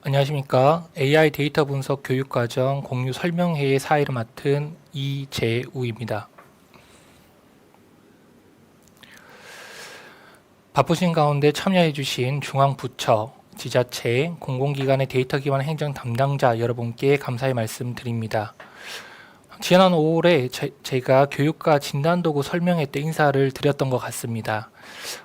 안녕하십니까. AI 데이터 분석 교육과정 공유 설명회의 사회를 맡은 이재우입니다. 바쁘신 가운데 참여해주신 중앙부처, 지자체, 공공기관의 데이터 기반 행정 담당자 여러분께 감사의 말씀 드립니다. 지난 5월에 제가 교육과 진단도구 설명회 때 인사를 드렸던 것 같습니다.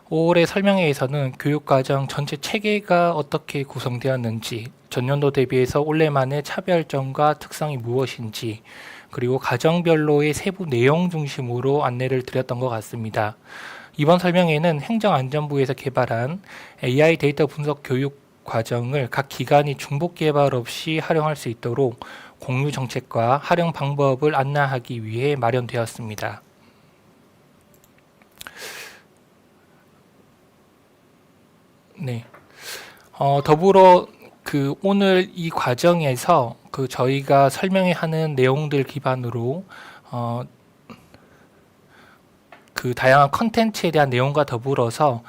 5월의 설명회에서는 교육과정 전체 체계가 어떻게 구성되었는지, 전년도 대비해서 올해만의 차별점과 특성이 무엇인지, 그리고 과정별로의 세부 내용 중심으로 안내를 드렸던 것 같습니다. 이번 설명회는 행정안전부에서 개발한 AI 데이터 분석 교육 과정을 각 기관이 중복 개발 없이 활용할 수 있도록 공유 정책과 활용 방법을 안내하기 위해 마련되었습니다. 네. 더불어 오늘 이 과정에서 저희가 설명하는 내용들 기반으로 다양한 컨텐츠에 대한 내용과 더불어서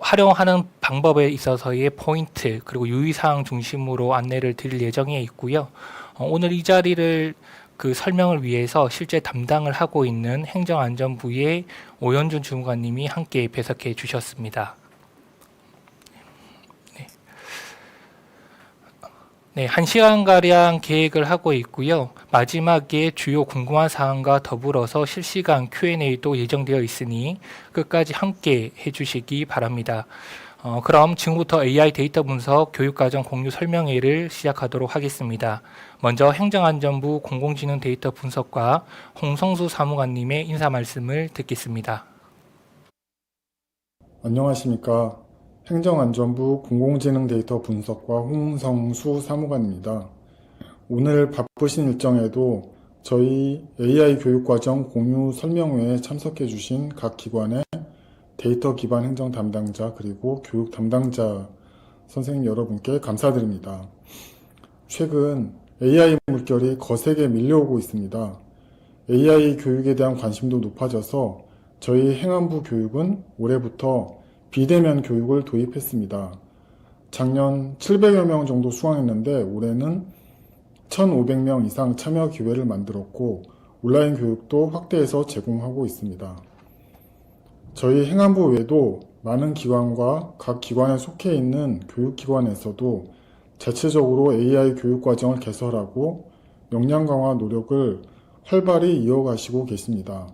활용하는 방법에 있어서의 포인트 그리고 유의사항 중심으로 안내를 드릴 예정에 있고요. 오늘 이 자리를 설명을 위해서 실제 담당을 하고 있는 행정안전부의 오현준 주무관님이 함께 배석해 주셨습니다. 네, 1시간가량 계획을 하고 있고요. 마지막에 주요 궁금한 사항과 더불어서 실시간 Q&A도 예정되어 있으니 끝까지 함께 해주시기 바랍니다. 그럼 지금부터 AI 데이터 분석 교육과정 공유 설명회를 시작하도록 하겠습니다. 먼저 행정안전부 공공지능 데이터 분석과 홍성수 사무관님의 인사 말씀을 듣겠습니다. 안녕하십니까. 행정안전부 공공지능 데이터 분석과 홍성수 사무관입니다. 오늘 바쁘신 일정에도 저희 AI 교육과정 공유 설명회에 참석해 주신 각 기관의 데이터 기반 행정 담당자 그리고 교육 담당자 선생님 여러분께 감사드립니다. 최근 AI 물결이 거세게 밀려오고 있습니다. AI 교육에 대한 관심도 높아져서 저희 행안부 교육은 올해부터 비대면 교육을 도입했습니다. 작년 700여 명 정도 수강했는데 올해는 1,500명 이상 참여 기회를 만들었고 온라인 교육도 확대해서 제공하고 있습니다. 저희 행안부 외에도 많은 기관과 각 기관에 속해 있는 교육기관에서도 자체적으로 AI 교육과정을 개설하고 역량 강화 노력을 활발히 이어가시고 계십니다.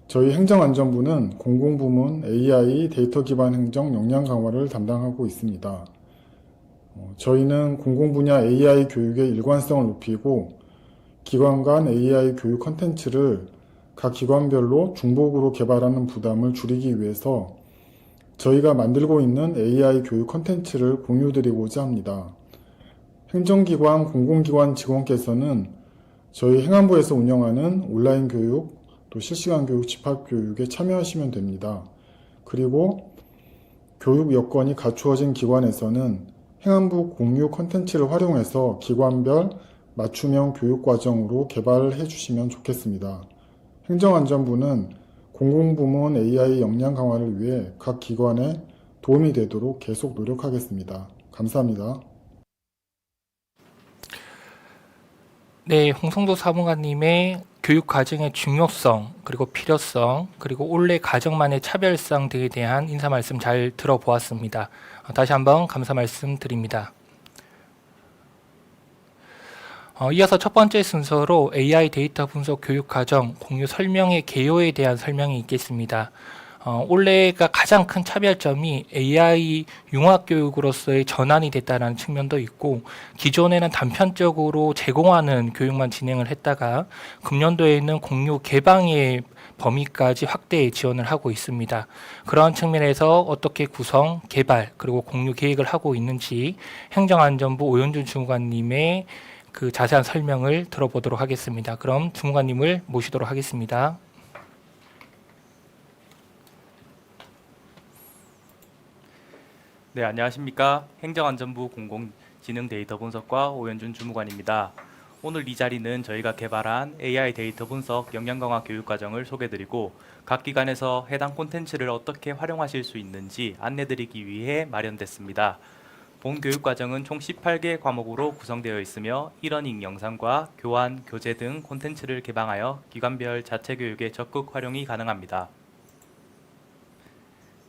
저희 행정안전부는 공공부문 AI 데이터 기반 행정 역량 강화를 담당하고 있습니다. 저희는 공공분야 AI 교육의 일관성을 높이고 기관 간 AI 교육 컨텐츠를 각 기관별로 중복으로 개발하는 부담을 줄이기 위해서 저희가 만들고 있는 AI 교육 컨텐츠를 공유드리고자 합니다. 행정기관, 공공기관 직원께서는 저희 행안부에서 운영하는 온라인 교육, 또 실시간 교육, 집합교육에 참여하시면 됩니다. 그리고 교육 여건이 갖추어진 기관에서는 행안부 공유 컨텐츠를 활용해서 기관별 맞춤형 교육과정으로 개발해 주시면 좋겠습니다. 행정안전부는 공공부문 AI 역량 강화를 위해 각 기관에 도움이 되도록 계속 노력하겠습니다. 감사합니다. 네, 홍성도 사무관님의 교육 과정의 중요성, 그리고 필요성, 그리고 올해 과정만의 차별성 등에 대한 인사 말씀 잘 들어보았습니다. 다시 한번 감사 말씀 드립니다. 이어서 첫 번째 순서로 AI 데이터 분석 교육 과정 공유 설명의 개요에 대한 설명이 있겠습니다. 올해가 가장 큰 차별점이 AI 융합 교육으로서의 전환이 됐다는 측면도 있고, 기존에는 단편적으로 제공하는 교육만 진행을 했다가 금년도에는 공유 개방의 범위까지 확대 지원을 하고 있습니다. 그런 측면에서 어떻게 구성, 개발, 그리고 공유 계획을 하고 있는지 행정안전부 오현준 주무관님의 자세한 설명을 들어보도록 하겠습니다. 그럼 주무관님을 모시도록 하겠습니다. 네, 안녕하십니까. 행정안전부 공공지능 데이터 분석과 오현준 주무관입니다. 오늘 이 자리는 저희가 개발한 AI 데이터 분석 역량 강화 교육과정을 소개드리고 각 기관에서 해당 콘텐츠를 어떻게 활용하실 수 있는지 안내드리기 위해 마련됐습니다. 본 교육과정은 총 18개 과목으로 구성되어 있으며 이러닝 영상과 교환, 교재 등 콘텐츠를 개방하여 기관별 자체 교육에 적극 활용이 가능합니다.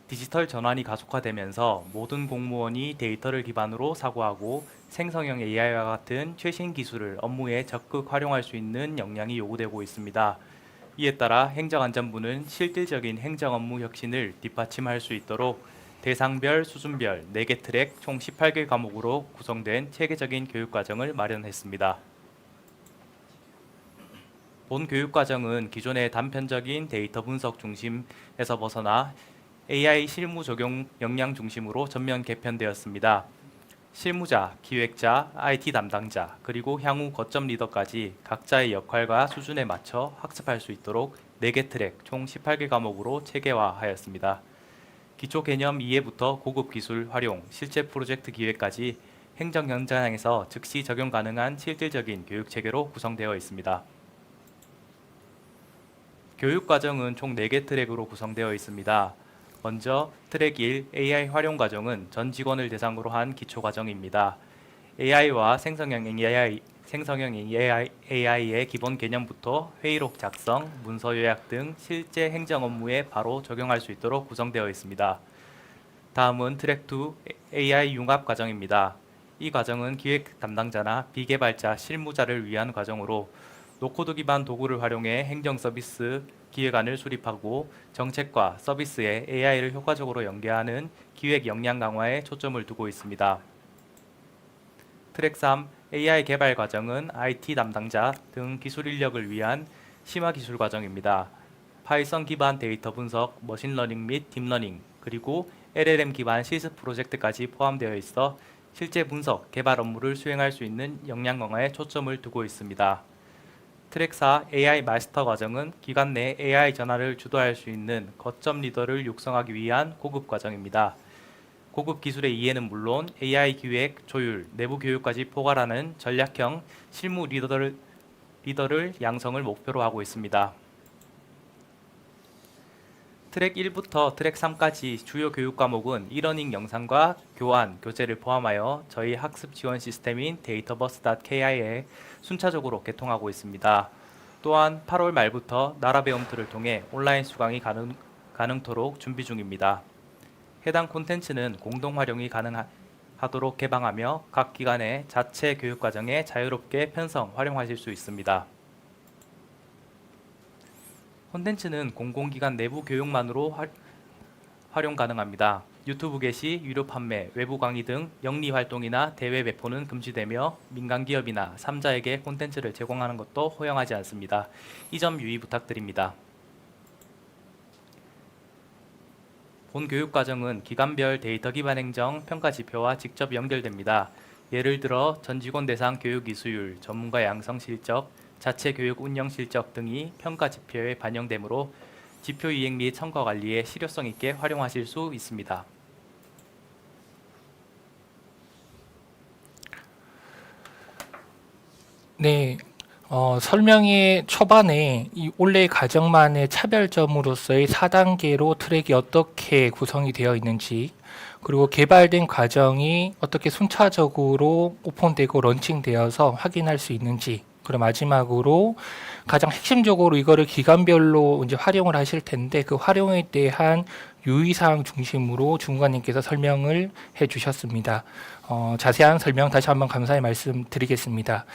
디지털 전환이 가속화되면서 모든 공무원이 데이터를 기반으로 사고하고 생성형 AI와 같은 최신 기술을 업무에 적극 활용할 수 있는 역량이 요구되고 있습니다. 이에 따라 행정안전부는 실질적인 행정 업무 혁신을 뒷받침할 수 있도록 대상별, 수준별 4개 트랙 총 18개 과목으로 구성된 체계적인 교육과정을 마련했습니다. 본 교육과정은 기존의 단편적인 데이터 분석 중심에서 벗어나 AI 실무 적용 역량 중심으로 전면 개편되었습니다. 실무자, 기획자, IT 담당자, 그리고 향후 거점 리더까지 각자의 역할과 수준에 맞춰 학습할 수 있도록 4개 트랙 총 18개 과목으로 체계화하였습니다. 기초 개념 이해부터 고급 기술 활용, 실제 프로젝트 기획까지 행정 현장에서 즉시 적용 가능한 실질적인 교육 체계로 구성되어 있습니다. 교육 과정은 총 4개 트랙으로 구성되어 있습니다. 먼저 트랙 1 AI 활용 과정은 전 직원을 대상으로 한 기초 과정입니다. AI와 생성형 AI의 기본 개념부터 회의록 작성, 문서 요약 등 실제 행정 업무에 바로 적용할 수 있도록 구성되어 있습니다. 다음은 트랙 2 AI 융합 과정입니다. 이 과정은 기획 담당자나 비개발자, 실무자를 위한 과정으로 노코드 기반 도구를 활용해 행정 서비스 기획안을 수립하고 정책과 서비스에 AI를 효과적으로 연계하는 기획 역량 강화에 초점을 두고 있습니다. 트랙 3 AI 개발 과정은 IT 담당자 등 기술 인력을 위한 심화 기술 과정입니다. 파이썬 기반 데이터 분석, 머신러닝 및 딥러닝, 그리고 LLM 기반 실습 프로젝트까지 포함되어 있어 실제 분석, 개발 업무를 수행할 수 있는 역량 강화에 초점을 두고 있습니다. 트랙 4 AI 마스터 과정은 기관 내 AI 전환을 주도할 수 있는 거점 리더를 육성하기 위한 고급 과정입니다. 고급 기술의 이해는 물론 AI 기획, 조율, 내부 교육까지 포괄하는 전략형 실무 리더를 양성을 목표로 하고 있습니다. 트랙 1부터 트랙 3까지 주요 교육 과목은 이러닝 영상과 교환, 교재를 포함하여 저희 학습 지원 시스템인 데이터버스.ki에 순차적으로 개통하고 있습니다. 또한 8월 말부터 나라배움틀을 통해 온라인 수강이 가능토록 준비 중입니다. 해당 콘텐츠는 공동 활용이 가능하도록 개방하며 각 기관의 자체 교육 과정에 자유롭게 편성, 활용하실 수 있습니다. 콘텐츠는 공공기관 내부 교육만으로 활용 가능합니다. 유튜브 게시, 유료 판매, 외부 강의 등 영리 활동이나 대외 배포는 금지되며 민간 기업이나 3자에게 콘텐츠를 제공하는 것도 허용하지 않습니다. 이 점 유의 부탁드립니다. 본 교육과정은 기관별 데이터 기반 행정 평가 지표와 직접 연결됩니다. 예를 들어 전 직원 대상 교육 이수율, 전문가 양성 실적, 자체 교육 운영 실적 등이 평가 지표에 반영되므로 지표 이행 및 성과 관리에 실효성 있게 활용하실 수 있습니다. 네, 설명의 초반에 이 올해 과정만의 차별점으로서의 4단계로 트랙이 어떻게 구성이 되어 있는지, 그리고 개발된 과정이 어떻게 순차적으로 오픈되고 런칭되어서 확인할 수 있는지, 그리고 마지막으로 가장 핵심적으로 이거를 기관별로 이제 활용을 하실 텐데 그 활용에 대한 유의사항 중심으로 주무관님께서 설명을 해주셨습니다. 자세한 설명 다시 한번 감사의 말씀드리겠습니다.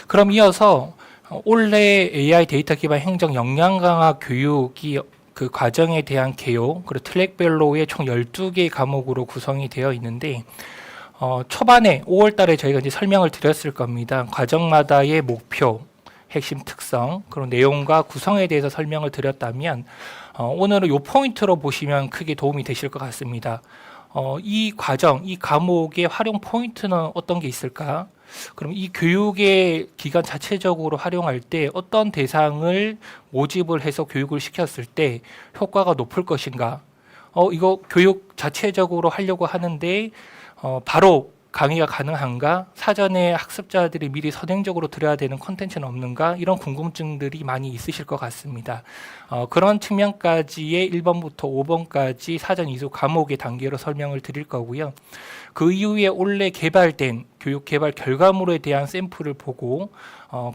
그럼 이어서 올해 AI 데이터 기반 행정 역량 강화 교육이 그 과정에 대한 개요, 그리고 트랙별로의 총 12개 과목으로 구성이 되어 있는데 초반에 5월 달에 저희가 이제 설명을 드렸을 겁니다. 과정마다의 목표, 핵심 특성, 그런 내용과 구성에 대해서 설명을 드렸다면 오늘은 이 포인트로 보시면 크게 도움이 되실 것 같습니다. 이 과정, 이 과목의 활용 포인트는 어떤 게 있을까? 그럼 이 교육의 기관 자체적으로 활용할 때 어떤 대상을 모집을 해서 교육을 시켰을 때 효과가 높을 것인가? 이거 교육 자체적으로 하려고 하는데 바로 강의가 가능한가? 사전에 학습자들이 미리 선행적으로 들어야 되는 콘텐츠는 없는가? 이런 궁금증들이 많이 있으실 것 같습니다. 그런 측면까지의 1번부터 5번까지 사전 이수 과목의 단계로 설명을 드릴 거고요. 그 이후에 올해 개발된 교육 개발 결과물에 대한 샘플을 보고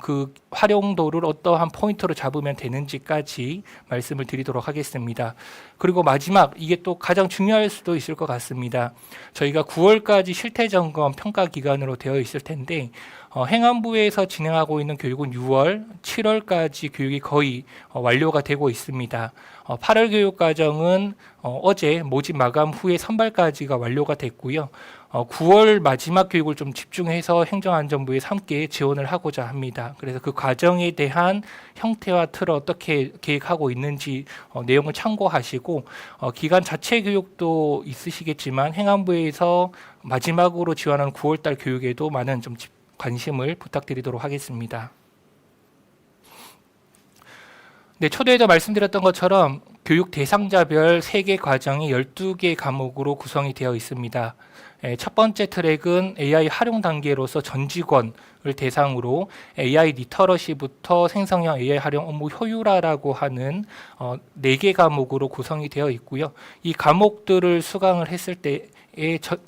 그 활용도를 어떠한 포인트로 잡으면 되는지까지 말씀을 드리도록 하겠습니다. 그리고 마지막, 이게 또 가장 중요할 수도 있을 것 같습니다. 저희가 9월까지 실태점검 평가 기간으로 되어 있을 텐데 행안부에서 진행하고 있는 교육은 6월, 7월까지 교육이 거의 완료가 되고 있습니다. 8월 교육과정은 어제 모집 마감 후에 선발까지가 완료가 됐고요. 9월 마지막 교육을 좀 집중해서 행정안전부에 함께 지원을 하고자 합니다. 그래서 그 과정에 대한 형태와 틀을 어떻게 계획하고 있는지 내용을 참고하시고 기간 자체 교육도 있으시겠지만 행안부에서 마지막으로 지원하는 9월달 교육에도 많은 좀 관심을 부탁드리도록 하겠습니다. 네, 초대에도 말씀드렸던 것처럼 교육 대상자별 3개 과정이 12개 과목으로 구성이 되어 있습니다. 첫 번째 트랙은 AI 활용 단계로서 전 직원을 대상으로 AI 리터러시부터 생성형 AI 활용 업무 효율화라고 하는 4개 과목으로 구성이 되어 있고요. 이 과목들을 수강을 했을 때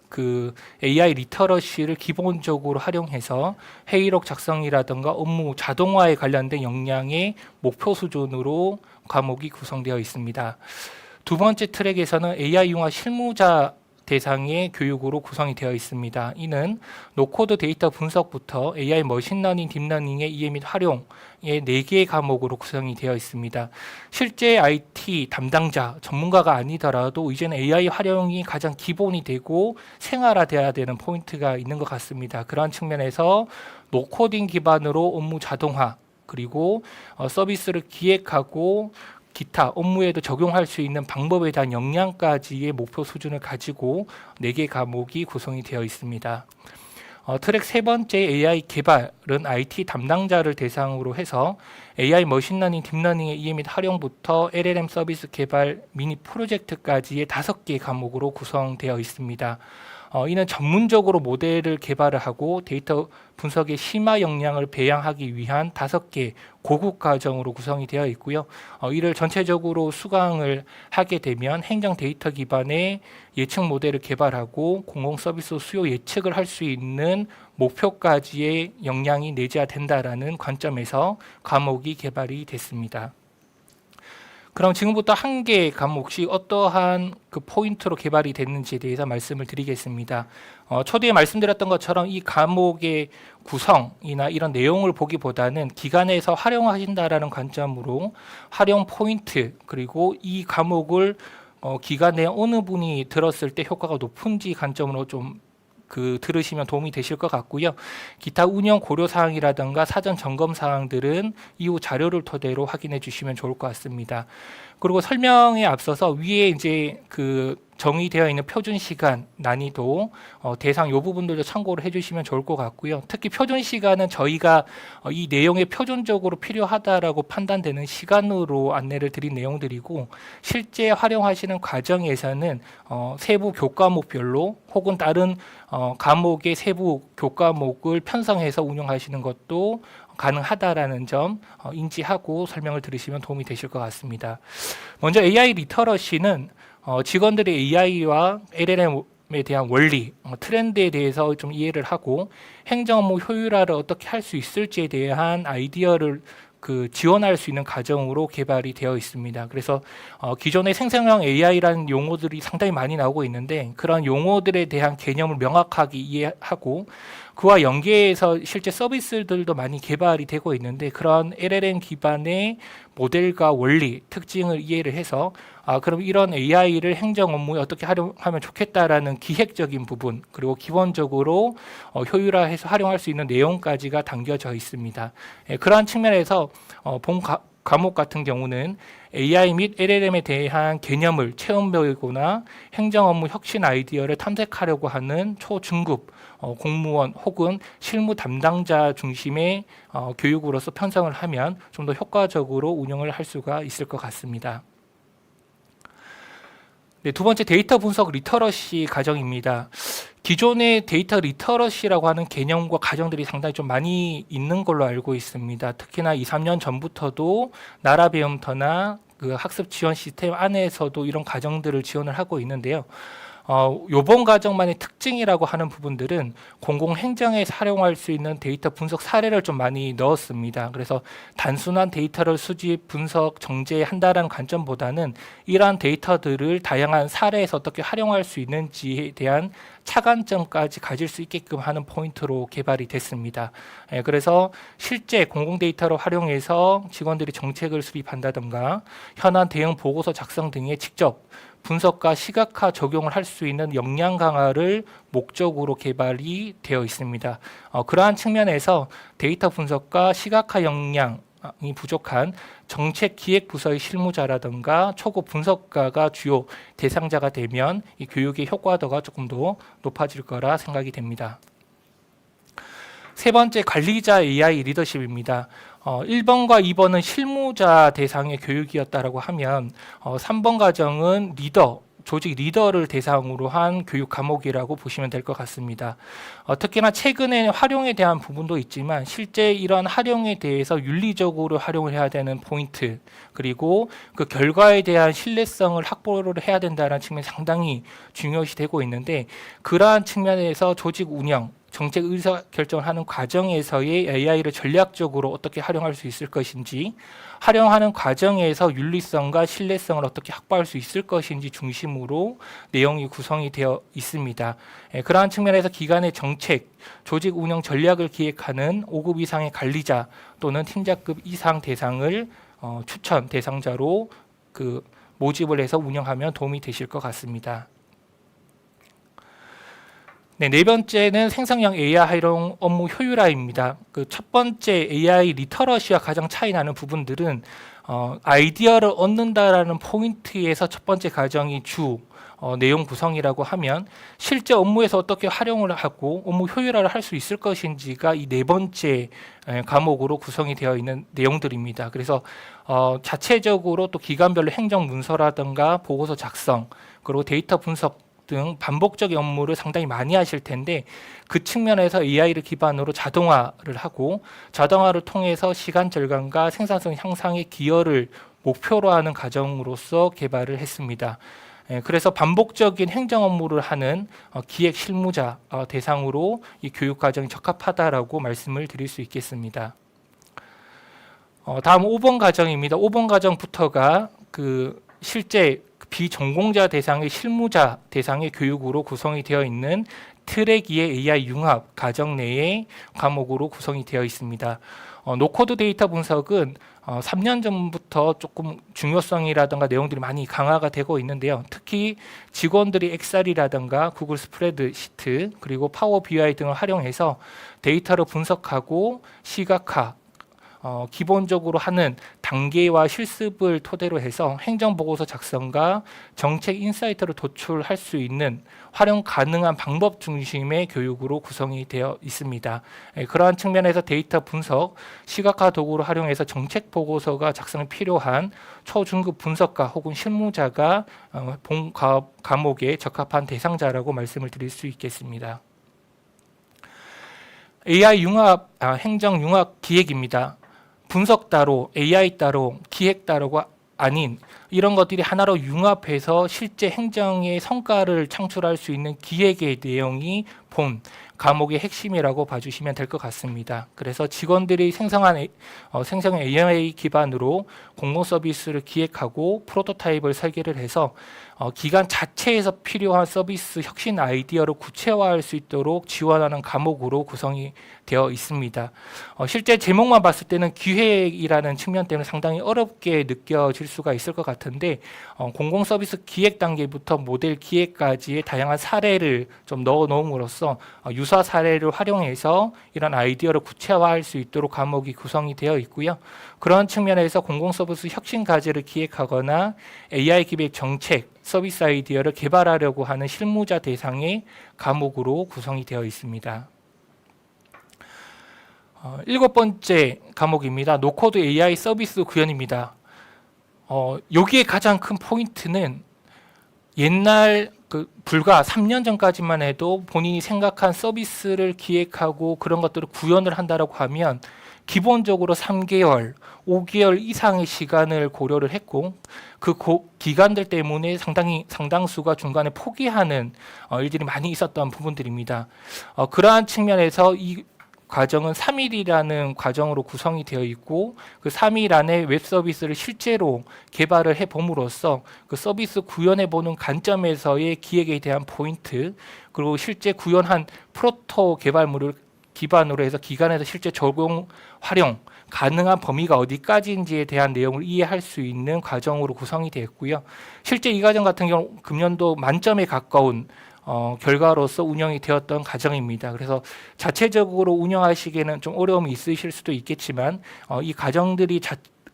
그 AI 리터러시를 기본적으로 활용해서 회의록 작성이라든가 업무 자동화에 관련된 역량의 목표 수준으로 과목이 구성되어 있습니다. 두 번째 트랙에서는 AI 융화 실무자 대상의 교육으로 구성이 되어 있습니다. 이는 노코드 데이터 분석부터 AI 머신러닝, 딥러닝의 이해 및 활용의 4개의 과목으로 구성이 되어 있습니다. 실제 IT 담당자, 전문가가 아니더라도 이제는 AI 활용이 가장 기본이 되고 생활화되어야 되는 포인트가 있는 것 같습니다. 그러한 측면에서 노코딩 기반으로 업무 자동화, 그리고 서비스를 기획하고 기타 업무에도 적용할 수 있는 방법에 대한 역량까지의 목표 수준을 가지고 4개 과목이 구성이 되어 있습니다. 트랙 세 번째 AI 개발은 IT 담당자를 대상으로 해서 AI 머신러닝, 딥러닝의 이해 및 활용부터 LLM 서비스 개발 미니 프로젝트까지의 5개 과목으로 구성되어 있습니다. 이는 전문적으로 모델을 개발을 하고 데이터 분석의 심화 역량을 배양하기 위한 5개 고급 과정으로 구성이 되어 있고요. 이를 전체적으로 수강을 하게 되면 행정 데이터 기반의 예측 모델을 개발하고 공공 서비스 수요 예측을 할 수 있는 목표까지의 역량이 내재된다라는 관점에서 과목이 개발이 됐습니다. 그럼 지금부터 한 개 과목씩 어떠한 그 포인트로 개발이 됐는지에 대해서 말씀을 드리겠습니다. 초대에 말씀드렸던 것처럼 이 과목의 구성이나 이런 내용을 보기보다는 기관에서 활용하신다라는 관점으로 활용 포인트, 그리고 이 과목을 기관에 어느 분이 들었을 때 효과가 높은지 관점으로 좀 들으시면 도움이 되실 것 같고요. 기타 운영 고려 사항이라든가 사전 점검 사항들은 이후 자료를 토대로 확인해 주시면 좋을 것 같습니다. 그리고 설명에 앞서서 위에 이제 정의되어 있는 표준 시간 난이도 대상 이 부분들도 참고를 해주시면 좋을 것 같고요. 특히 표준 시간은 저희가 이 내용에 표준적으로 필요하다라고 판단되는 시간으로 안내를 드린 내용들이고, 실제 활용하시는 과정에서는 세부 교과목별로 혹은 다른 과목의 세부 교과목을 편성해서 운영하시는 것도 가능하다라는 점 인지하고 설명을 들으시면 도움이 되실 것 같습니다. 먼저 AI 리터러시는 직원들의 AI와 LLM에 대한 원리, 트렌드에 대해서 좀 이해를 하고 행정 업무 효율화를 어떻게 할 수 있을지에 대한 아이디어를 지원할 수 있는 과정으로 개발이 되어 있습니다. 그래서 기존의 생성형 AI라는 용어들이 상당히 많이 나오고 있는데, 그런 용어들에 대한 개념을 명확하게 이해하고 그와 연계해서 실제 서비스들도 많이 개발이 되고 있는데, 그런 LLM 기반의 모델과 원리, 특징을 이해를 해서 그럼 이런 AI를 행정 업무에 어떻게 활용하면 좋겠다라는 기획적인 부분, 그리고 기본적으로 효율화해서 활용할 수 있는 내용까지가 담겨져 있습니다. 그러한 측면에서 본 과목 같은 경우는 AI 및 LLM에 대한 개념을 체험배우거나 행정 업무 혁신 아이디어를 탐색하려고 하는 초중급 공무원 혹은 실무 담당자 중심의 교육으로서 편성을 하면 좀 더 효과적으로 운영을 할 수가 있을 것 같습니다. 네, 두 번째 데이터 분석 리터러시 과정입니다. 기존의 데이터 리터러시라고 하는 개념과 과정들이 상당히 좀 많이 있는 걸로 알고 있습니다. 특히나 2, 3년 전부터도 나라 배움터나 그 학습 지원 시스템 안에서도 이런 과정들을 지원을 하고 있는데요. 요번 과정만의 특징이라고 하는 부분들은 공공행정에서 활용할 수 있는 데이터 분석 사례를 좀 많이 넣었습니다. 그래서 단순한 데이터를 수집, 분석, 정제한다라는 관점보다는 이러한 데이터들을 다양한 사례에서 어떻게 활용할 수 있는지에 대한 차관점까지 가질 수 있게끔 하는 포인트로 개발이 됐습니다. 그래서 실제 공공 데이터를 활용해서 직원들이 정책을 수립한다든가 현안 대응 보고서 작성 등에 직접 분석과 시각화 적용을 할 수 있는 역량 강화를 목적으로 개발이 되어 있습니다. 그러한 측면에서 데이터 분석과 시각화 역량이 부족한 정책 기획 부서의 실무자라든가 초급 분석가가 주요 대상자가 되면 이 교육의 효과도가 조금 더 높아질 거라 생각이 됩니다. 세 번째, 관리자 AI 리더십입니다. 1번과 2번은 실무자 대상의 교육이었다라고 하면 3번 과정은 조직 리더를 대상으로 한 교육 과목이라고 보시면 될 것 같습니다. 특히나 최근에 활용에 대한 부분도 있지만 실제 이러한 활용에 대해서 윤리적으로 활용을 해야 되는 포인트, 그리고 그 결과에 대한 신뢰성을 확보를 해야 된다는 측면이 상당히 중요시 되고 있는데, 그러한 측면에서 조직 운영, 정책 의사결정을 하는 과정에서의 AI를 전략적으로 어떻게 활용할 수 있을 것인지, 활용하는 과정에서 윤리성과 신뢰성을 어떻게 확보할 수 있을 것인지 중심으로 내용이 구성이 되어 있습니다. 그러한 측면에서 기관의 정책, 조직 운영 전략을 기획하는 5급 이상의 관리자 또는 팀장급 이상 대상을 추천 대상자로 모집을 해서 운영하면 도움이 되실 것 같습니다. 네 번째는 생성형 AI 활용 업무 효율화입니다. 첫 번째 AI 리터러시와 가장 차이 나는 부분들은 아이디어를 얻는다라는 포인트에서 첫 번째 과정이 내용 구성이라고 하면 실제 업무에서 어떻게 활용을 하고 업무 효율화를 할 수 있을 것인지가 이 네 번째 과목으로 구성이 되어 있는 내용들입니다. 그래서 자체적으로 또 기관별로 행정 문서라든가 보고서 작성, 그리고 데이터 분석 등 반복적인 업무를 상당히 많이 하실 텐데, 그 측면에서 AI를 기반으로 자동화를 하고 자동화를 통해서 시간 절감과 생산성 향상의 기여를 목표로 하는 과정으로서 개발을 했습니다. 그래서 반복적인 행정 업무를 하는 기획 실무자 대상으로 이 교육 과정이 적합하다라고 말씀을 드릴 수 있겠습니다. 다음 5번 과정입니다. 5번 과정부터가 실제 비전공자 대상의 실무자 대상의 교육으로 구성이 되어 있는 트랙2의 AI 융합 과정 내의 과목으로 구성이 되어 있습니다. 노코드 데이터 분석은 3년 전부터 조금 중요성이라든가 내용들이 많이 강화가 되고 있는데요. 특히 직원들이 엑셀이라든가 구글 스프레드시트 그리고 파워 BI 등을 활용해서 데이터를 분석하고 시각화, 기본적으로 하는 단계와 실습을 토대로 해서 행정보고서 작성과 정책 인사이트를 도출할 수 있는 활용 가능한 방법 중심의 교육으로 구성이 되어 있습니다. 그러한 측면에서 데이터 분석, 시각화 도구를 활용해서 정책 보고서가 작성이 필요한 초중급 분석가 혹은 실무자가 본 과목에 적합한 대상자라고 말씀을 드릴 수 있겠습니다. AI 융합, 행정 융합 기획입니다. 분석 따로, AI 따로, 기획 따로가 아닌 이런 것들이 하나로 융합해서 실제 행정의 성과를 창출할 수 있는 기획의 내용이 본 과목의 핵심이라고 봐주시면 될 것 같습니다. 그래서 직원들이 생성한 생성 AI 기반으로 공공 서비스를 기획하고 프로토타입을 설계를 해서 기관 자체에서 필요한 서비스 혁신 아이디어를 구체화할 수 있도록 지원하는 과목으로 구성이 되어 있습니다. 실제 제목만 봤을 때는 기획이라는 측면 때문에 상당히 어렵게 느껴질 수가 있을 것 같은데, 공공 서비스 기획 단계부터 모델 기획까지의 다양한 사례를 좀 넣어 놓음으로써 유사 사례를 활용해서 이런 아이디어를 구체화할 수 있도록 과목이 구성이 되어 있고요. 그런 측면에서 공공 서비스 혁신 과제를 기획하거나 AI 기획 정책, 서비스 아이디어를 개발하려고 하는 실무자 대상의 과목으로 구성이 되어 있습니다. 7번째 과목입니다. 노코드 AI 서비스 구현입니다. 여기에 가장 큰 포인트는 옛날 불과 3년 전까지만 해도 본인이 생각한 서비스를 기획하고 그런 것들을 구현을 한다라고 하면 기본적으로 3개월, 5개월 이상의 시간을 고려를 했고 기간들 때문에 상당수가 중간에 포기하는 일들이 많이 있었던 부분들입니다. 그러한 측면에서 이 과정은 3일이라는 과정으로 구성이 되어 있고 그 3일 안에 웹 서비스를 실제로 개발을 해 봄으로써 그 서비스 구현해 보는 관점에서의 기획에 대한 포인트, 그리고 실제 구현한 프로토 개발물을 기반으로 해서 기관에서 실제 적용, 활용 가능한 범위가 어디까지인지에 대한 내용을 이해할 수 있는 과정으로 구성이 되었고요. 실제 이 과정 같은 경우 금년도 만점에 가까운 결과로서 운영이 되었던 과정입니다. 그래서 자체적으로 운영하시기에는 좀 어려움이 있으실 수도 있겠지만 이 과정들이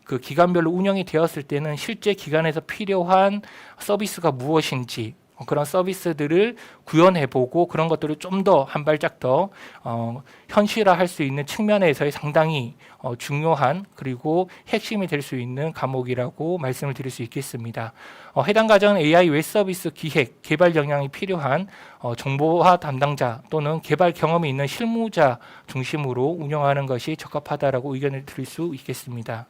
그 기간별로 운영이 되었을 때는 실제 기관에서 필요한 서비스가 무엇인지 그런 서비스들을 구현해보고 그런 것들을 좀 더 한 발짝 더 현실화할 수 있는 측면에서의 상당히 중요한 그리고 핵심이 될 수 있는 과목이라고 말씀을 드릴 수 있겠습니다. 해당 과정은 AI 웹 서비스 기획, 개발 역량이 필요한 정보화 담당자 또는 개발 경험이 있는 실무자 중심으로 운영하는 것이 적합하다라고 의견을 드릴 수 있겠습니다.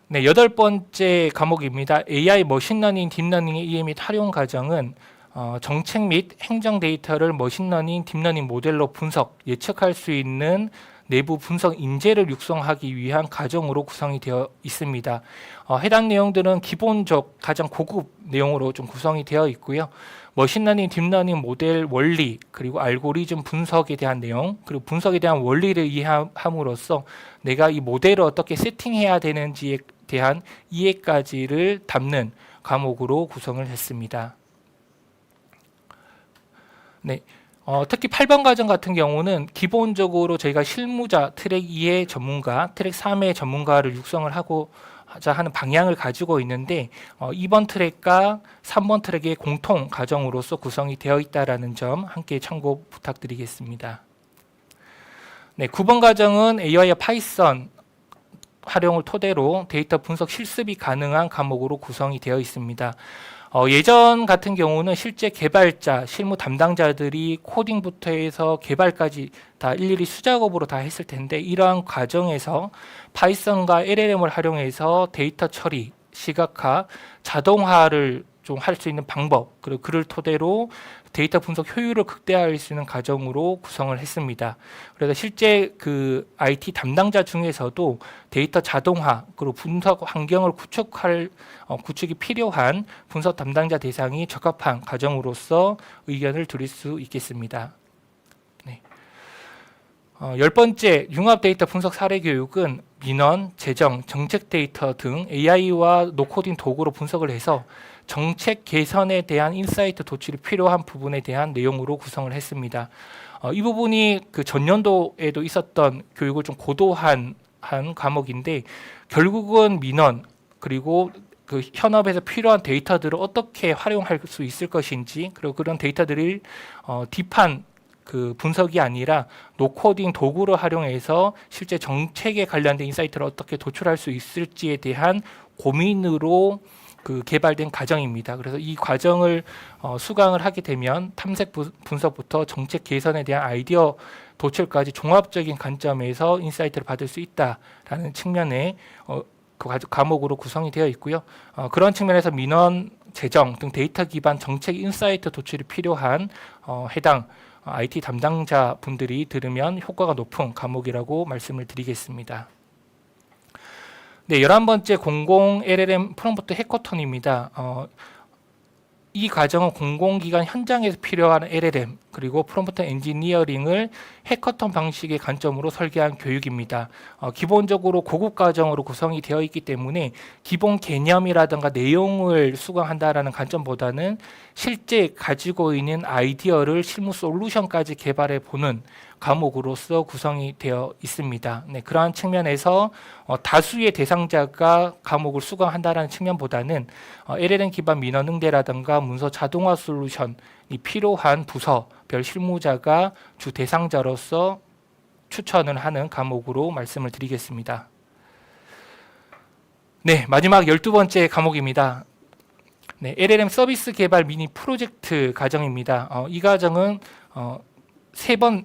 네, 8번째 과목입니다. AI 머신러닝, 딥러닝의 이해 및 활용 과정은 정책 및 행정 데이터를 머신러닝, 딥러닝 모델로 분석, 예측할 수 있는 내부 분석 인재를 육성하기 위한 과정으로 구성이 되어 있습니다. 해당 내용들은 기본적 가장 고급 내용으로 좀 구성이 되어 있고요. 머신러닝, 딥러닝 모델 원리, 그리고 알고리즘 분석에 대한 내용, 그리고 분석에 대한 원리를 이해함으로써 내가 이 모델을 어떻게 세팅해야 되는지에 대한 이해까지를 담는 과목으로 구성을 했습니다. 네, 특히 8번 과정 같은 경우는 기본적으로 저희가 실무자 트랙 2의 전문가, 트랙 3의 전문가를 육성을 하고자 하는 방향을 가지고 있는데 2번 트랙과 3번 트랙의 공통 과정으로서 구성이 되어 있다는 점 함께 참고 부탁드리겠습니다. 네, 9번 과정은 AI와 파이썬 활용을 토대로 데이터 분석 실습이 가능한 과목으로 구성이 되어 있습니다. 예전 같은 경우는 실제 개발자, 실무 담당자들이 코딩부터 해서 개발까지 다 일일이 수작업으로 다 했을 텐데 이러한 과정에서 파이썬과 LLM을 활용해서 데이터 처리, 시각화, 자동화를 좀 할 수 있는 방법, 그리고 그를 토대로 데이터 분석 효율을 극대화할 수 있는 과정으로 구성을 했습니다. 그래서 실제 그 IT 담당자 중에서도 데이터 자동화, 그리고 분석 환경을 구축이 필요한 분석 담당자 대상이 적합한 과정으로서 의견을 드릴 수 있겠습니다. 네. 10번째 융합 데이터 분석 사례 교육은 민원, 재정, 정책 데이터 등 AI와 노코딩 도구로 분석을 해서 정책 개선에 대한 인사이트 도출이 필요한 부분에 대한 내용으로 구성을 했습니다. 이 부분이 그 전년도에도 있었던 교육을 좀 고도한 과목인데 결국은 민원 그리고 그 현업에서 필요한 데이터들을 어떻게 활용할 수 있을 것인지 그리고 그런 데이터들을 딥한 그 분석이 아니라 노코딩 도구를 활용해서 실제 정책에 관련된 인사이트를 어떻게 도출할 수 있을지에 대한 고민으로 그 개발된 과정입니다. 그래서 이 과정을 수강을 하게 되면 탐색 분석부터 정책 개선에 대한 아이디어 도출까지 종합적인 관점에서 인사이트를 받을 수 있다라는 측면의 그 과목으로 구성이 되어 있고요. 그런 측면에서 민원, 재정 등 데이터 기반 정책 인사이트 도출이 필요한 해당 IT 담당자 분들이 들으면 효과가 높은 과목이라고 말씀을 드리겠습니다. 네, 11번째 공공 LLM 프롬프트 해커톤입니다. 이 과정은 공공기관 현장에서 필요한 LLM 그리고 프롬프트 엔지니어링을 해커톤 방식의 관점으로 설계한 교육입니다. 기본적으로 고급 과정으로 구성이 되어 있기 때문에 기본 개념이라든가 내용을 수강한다라는 관점보다는 실제 가지고 있는 아이디어를 실무 솔루션까지 개발해 보는 과목으로서 구성이 되어 있습니다. 네, 그러한 측면에서 다수의 대상자가 과목을 수강한다는 측면보다는 LLM 기반 민원 응대라든가 문서 자동화 솔루션이 필요한 부서별 실무자가 주 대상자로서 추천을 하는 과목으로 말씀을 드리겠습니다. 네, 마지막 12번째 과목입니다. 네, LLM 서비스 개발 미니 프로젝트 과정입니다. 이 과정은 3번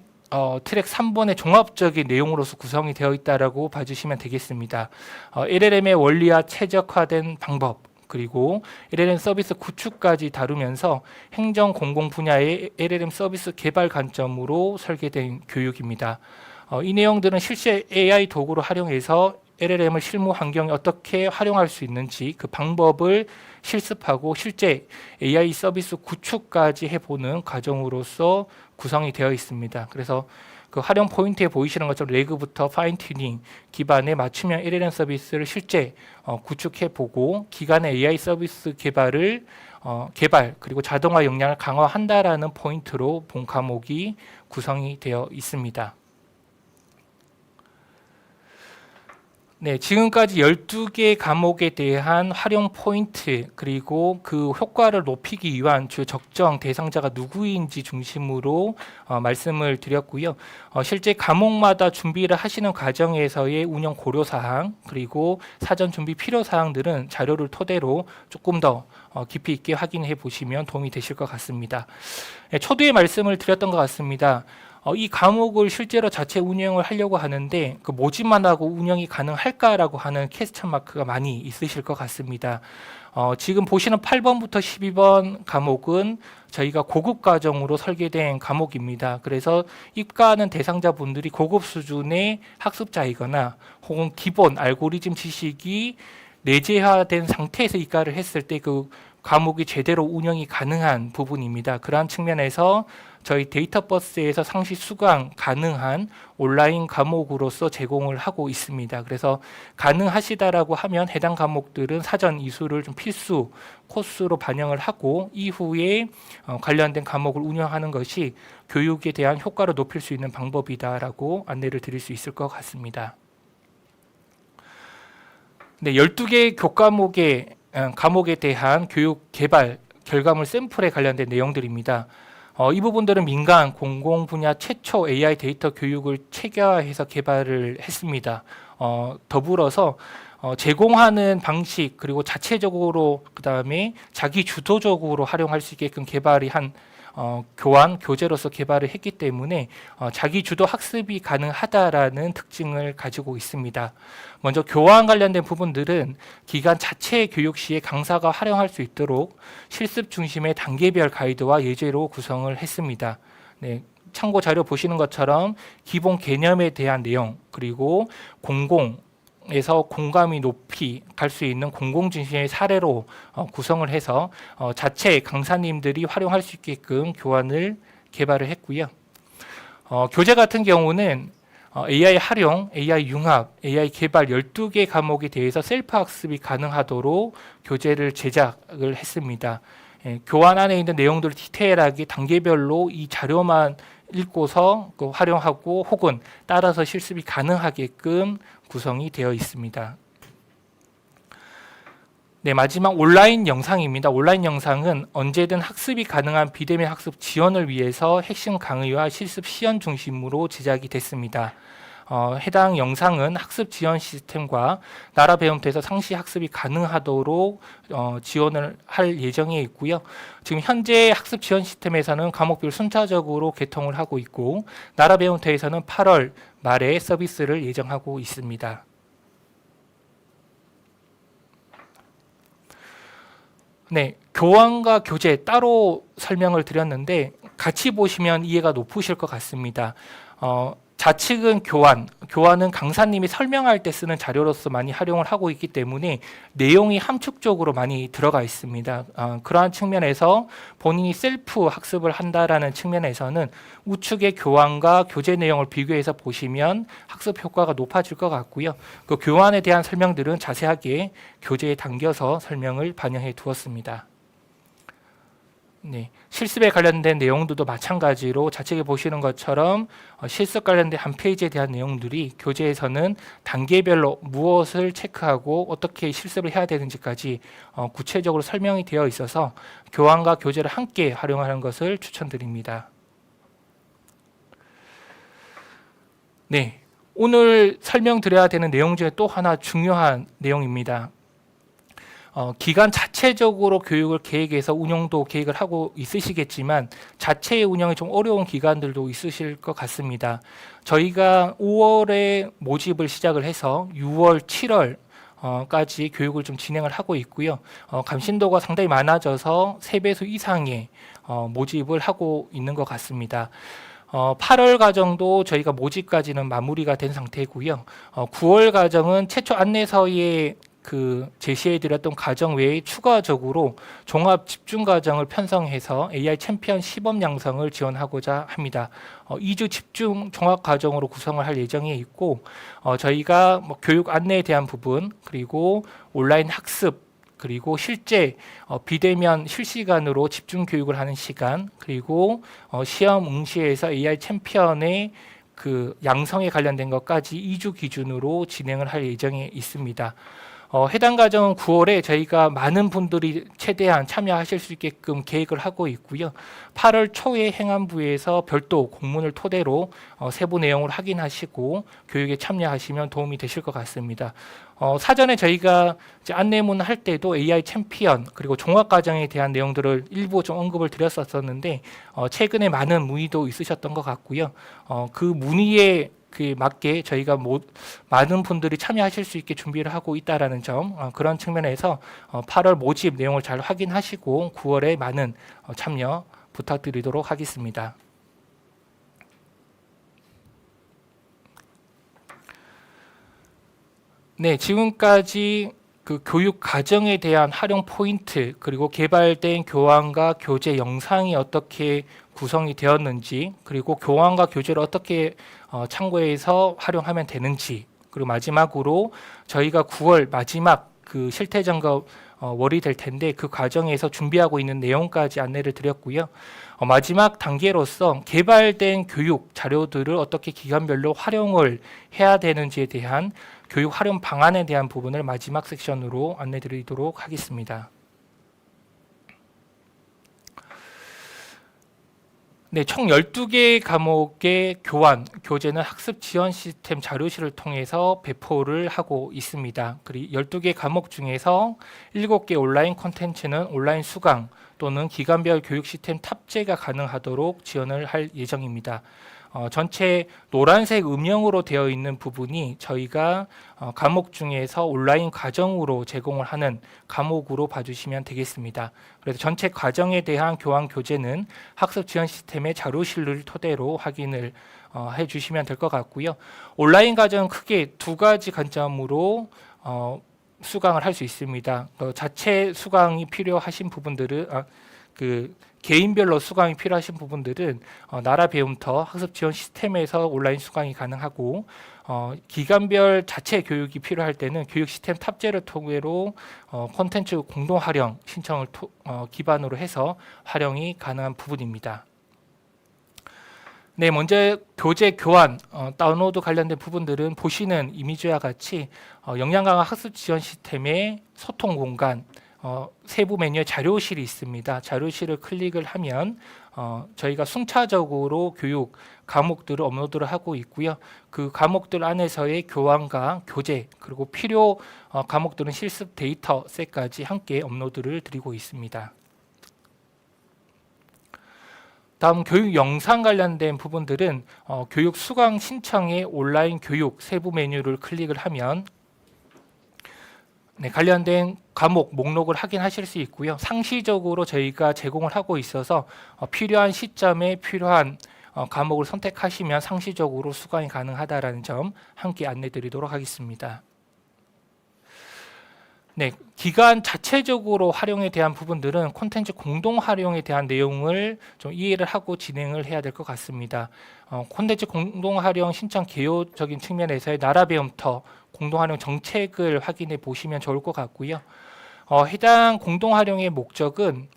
트랙 3번의 종합적인 내용으로서 구성이 되어 있다라고 봐주시면 되겠습니다. LLM의 원리와 최적화된 방법, 그리고 LLM 서비스 구축까지 다루면서 행정 공공 분야의 LLM 서비스 개발 관점으로 설계된 교육입니다. 이 내용들은 실제 AI 도구로 활용해서 LLM을 실무 환경에 어떻게 활용할 수 있는지 그 방법을 실습하고 실제 AI 서비스 구축까지 해보는 과정으로서 구성이 되어 있습니다. 그래서 그 활용 포인트에 보이시는 것처럼 레그부터 파인 튜닝 기반의 맞춤형 LLM 서비스를 실제 구축해보고 기간의 AI 서비스 개발 그리고 자동화 역량을 강화한다라는 포인트로 본 과목이 구성이 되어 있습니다. 네, 지금까지 12개 과목에 대한 활용 포인트 그리고 그 효과를 높이기 위한 주 적정 대상자가 누구인지 중심으로 말씀을 드렸고요. 실제 과목마다 준비를 하시는 과정에서의 운영 고려사항 그리고 사전 준비 필요사항들은 자료를 토대로 조금 더 깊이 있게 확인해 보시면 도움이 되실 것 같습니다. 네, 초두에 말씀을 드렸던 것 같습니다. 이 과목을 실제로 자체 운영을 하려고 하는데 그 모집만 하고 운영이 가능할까라고 하는 퀘스천 마크가 많이 있으실 것 같습니다. 지금 보시는 8번부터 12번 과목은 저희가 고급 과정으로 설계된 과목입니다. 그래서 입가하는 대상자분들이 고급 수준의 학습자이거나 혹은 기본 알고리즘 지식이 내재화된 상태에서 입가를 했을 때 그 과목이 제대로 운영이 가능한 부분입니다. 그러한 측면에서 저희 데이터버스에서 상시 수강 가능한 온라인 과목으로서 제공을 하고 있습니다. 그래서 가능하시다라고 하면 해당 과목들은 사전 이수를 좀 필수 코스로 반영을 하고 이후에 관련된 과목을 운영하는 것이 교육에 대한 효과를 높일 수 있는 방법이다라고 안내를 드릴 수 있을 것 같습니다. 네, 12개 과목에 대한 교육 개발 결과물 샘플에 관련된 내용들입니다. 이 부분들은 민간 공공 분야 최초 AI 데이터 교육을 체계화해서 개발을 했습니다. 더불어서 제공하는 방식 그리고 자체적으로 그다음에 자기 주도적으로 활용할 수 있게끔 개발이 한 교환 교재로서 개발을 했기 때문에 자기 주도 학습이 가능하다라는 특징을 가지고 있습니다. 먼저 교환 관련된 부분들은 기관 자체 교육 시에 강사가 활용할 수 있도록 실습 중심의 단계별 가이드와 예제로 구성을 했습니다. 네, 참고 자료 보시는 것처럼 기본 개념에 대한 내용 그리고 공공에서 공감이 높이 갈 수 있는 공공 중심의 사례로 구성을 해서 자체 강사님들이 활용할 수 있게끔 교환을 개발을 했고요. 교재 같은 경우는 AI 활용, AI 융합, AI 개발 12개 과목에 대해서 셀프 학습이 가능하도록 교재를 제작을 했습니다. 교환 안에 있는 내용들을 디테일하게 단계별로 이 자료만 읽고서 활용하고 혹은 따라서 실습이 가능하게끔 구성이 되어 있습니다. 네, 마지막 온라인 영상입니다. 온라인 영상은 언제든 학습이 가능한 비대면 학습 지원을 위해서 핵심 강의와 실습 시연 중심으로 제작이 됐습니다. 해당 영상은 학습 지원 시스템과 나라 배움터에서 상시 학습이 가능하도록 지원을 할 예정에 있고요. 지금 현재 학습 지원 시스템에서는 과목별 순차적으로 개통을 하고 있고 나라 배움터에서는 8월 말에 서비스를 예정하고 있습니다. 네, 교환과 교재 따로 설명을 드렸는데 같이 보시면 이해가 높으실 것 같습니다. 좌측은 교환은 강사님이 설명할 때 쓰는 자료로서 많이 활용을 하고 있기 때문에 내용이 함축적으로 많이 들어가 있습니다. 그러한 측면에서 본인이 셀프 학습을 한다라는 측면에서는 우측의 교환과 교재 내용을 비교해서 보시면 학습 효과가 높아질 것 같고요. 그 교환에 대한 설명들은 자세하게 교재에 담겨서 설명을 반영해 두었습니다. 네, 실습에 관련된 내용들도 마찬가지로 좌측에 보시는 것처럼 실습 관련된 한 페이지에 대한 내용들이 교재에서는 단계별로 무엇을 체크하고 어떻게 실습을 해야 되는지까지 구체적으로 설명이 되어 있어서 교환과 교재를 함께 활용하는 것을 추천드립니다. 네, 오늘 설명드려야 되는 내용 중에 또 하나 중요한 내용입니다. 기관 자체적으로 교육을 계획해서 운영도 계획을 하고 있으시겠지만 자체의 운영이 좀 어려운 기관들도 있으실 것 같습니다. 저희가 5월에 모집을 시작을 해서 6월, 7월 까지 교육을 좀 진행을 하고 있고요. 감신도가 상당히 많아져서 3배수 이상의 모집을 하고 있는 것 같습니다. 8월 과정도 저희가 모집까지는 마무리가 된 상태고요. 9월 과정은 최초 안내서에 제시해드렸던 과정 외에 추가적으로 종합 집중 과정을 편성해서 AI 챔피언 시범 양성을 지원하고자 합니다. 2주 집중 종합 과정으로 구성을 할 예정에 있고 저희가 뭐 교육 안내에 대한 부분 그리고 온라인 학습 그리고 실제 비대면 실시간으로 집중 교육을 하는 시간 그리고 시험 응시에서 AI 챔피언의 양성에 관련된 것까지 2주 기준으로 진행을 할 예정에 있습니다. 해당 과정은 9월에 저희가 많은 분들이 최대한 참여하실 수 있게끔 계획을 하고 있고요. 8월 초에 행안부에서 별도 공문을 토대로 세부 내용을 확인하시고 교육에 참여하시면 도움이 되실 것 같습니다. 사전에 저희가 이제 안내문 할 때도 AI 챔피언 그리고 종합 과정에 대한 내용들을 일부 좀 언급을 드렸었는데 최근에 많은 문의도 있으셨던 것 같고요. 그 문의에 맞게 저희가 많은 분들이 참여하실 수 있게 준비를 하고 있다라는 점 그런 측면에서 8월 모집 내용을 잘 확인하시고 9월에 많은 참여 부탁드리도록 하겠습니다. 네, 지금까지 교육 과정에 대한 활용 포인트 그리고 개발된 교환과 교재 영상이 어떻게 구성이 되었는지 그리고 교환과 교재를 어떻게 참고해서 활용하면 되는지 그리고 마지막으로 저희가 9월 마지막 실태 점검 월이 될 텐데 그 과정에서 준비하고 있는 내용까지 안내를 드렸고요. 마지막 단계로서 개발된 교육 자료들을 어떻게 기관별로 활용을 해야 되는지에 대한 교육 활용 방안에 대한 부분을 마지막 섹션으로 안내 드리도록 하겠습니다. 네, 총 12개 과목의 교환, 교재는 학습 지원 시스템 자료실을 통해서 배포를 하고 있습니다. 그리고 12개 과목 중에서 7개 온라인 콘텐츠는 온라인 수강 또는 기관별 교육 시스템 탑재가 가능하도록 지원을 할 예정입니다. 전체 노란색 음영으로 되어 있는 부분이 저희가 과목 중에서 온라인 과정으로 제공을 하는 과목으로 봐주시면 되겠습니다. 그래서 전체 과정에 대한 교환 교재는 학습 지원 시스템의 자료실을 토대로 확인을 해주시면 될 것 같고요. 온라인 과정은 크게 2가지 관점으로 수강을 할 수 있습니다. 자체 수강이 필요하신 부분들은 개인별로 수강이 필요하신 부분들은 나라 배움터 학습 지원 시스템에서 온라인 수강이 가능하고 기관별 자체 교육이 필요할 때는 교육 시스템 탑재를 통해로 콘텐츠 공동 활용 신청을 기반으로 해서 활용이 가능한 부분입니다. 네, 먼저 교재 교환, 다운로드 관련된 부분들은 보시는 이미지와 같이 역량 강화 학습 지원 시스템의 소통 공간 세부 메뉴에 자료실이 있습니다. 자료실을 클릭을 하면 저희가 순차적으로 교육 과목들을 업로드를 하고 있고요. 그 과목들 안에서의 교환과 교재 그리고 필요 과목들은 실습 데이터 셋까지 함께 업로드를 드리고 있습니다. 다음 교육 영상 관련된 부분들은 교육 수강 신청의 온라인 교육 세부 메뉴를 클릭을 하면 관련된 과목 목록을 확인하실 수 있고요. 상시적으로 저희가 제공을 하고 있어서 필요한 시점에 필요한 과목을 선택하시면 상시적으로 수강이 가능하다는 점 함께 안내 드리도록 하겠습니다. 네, 기관 자체적으로 활용에 대한 부분들은 콘텐츠 공동 활용에 대한 내용을 좀 이해를 하고 진행을 해야 될 것 같습니다. 콘텐츠 공동 활용 신청 개요적인 측면에서의 나라 배움터 공동 활용 정책을 확인해 보시면 좋을 것 같고요. 해당 공동 활용의 목적은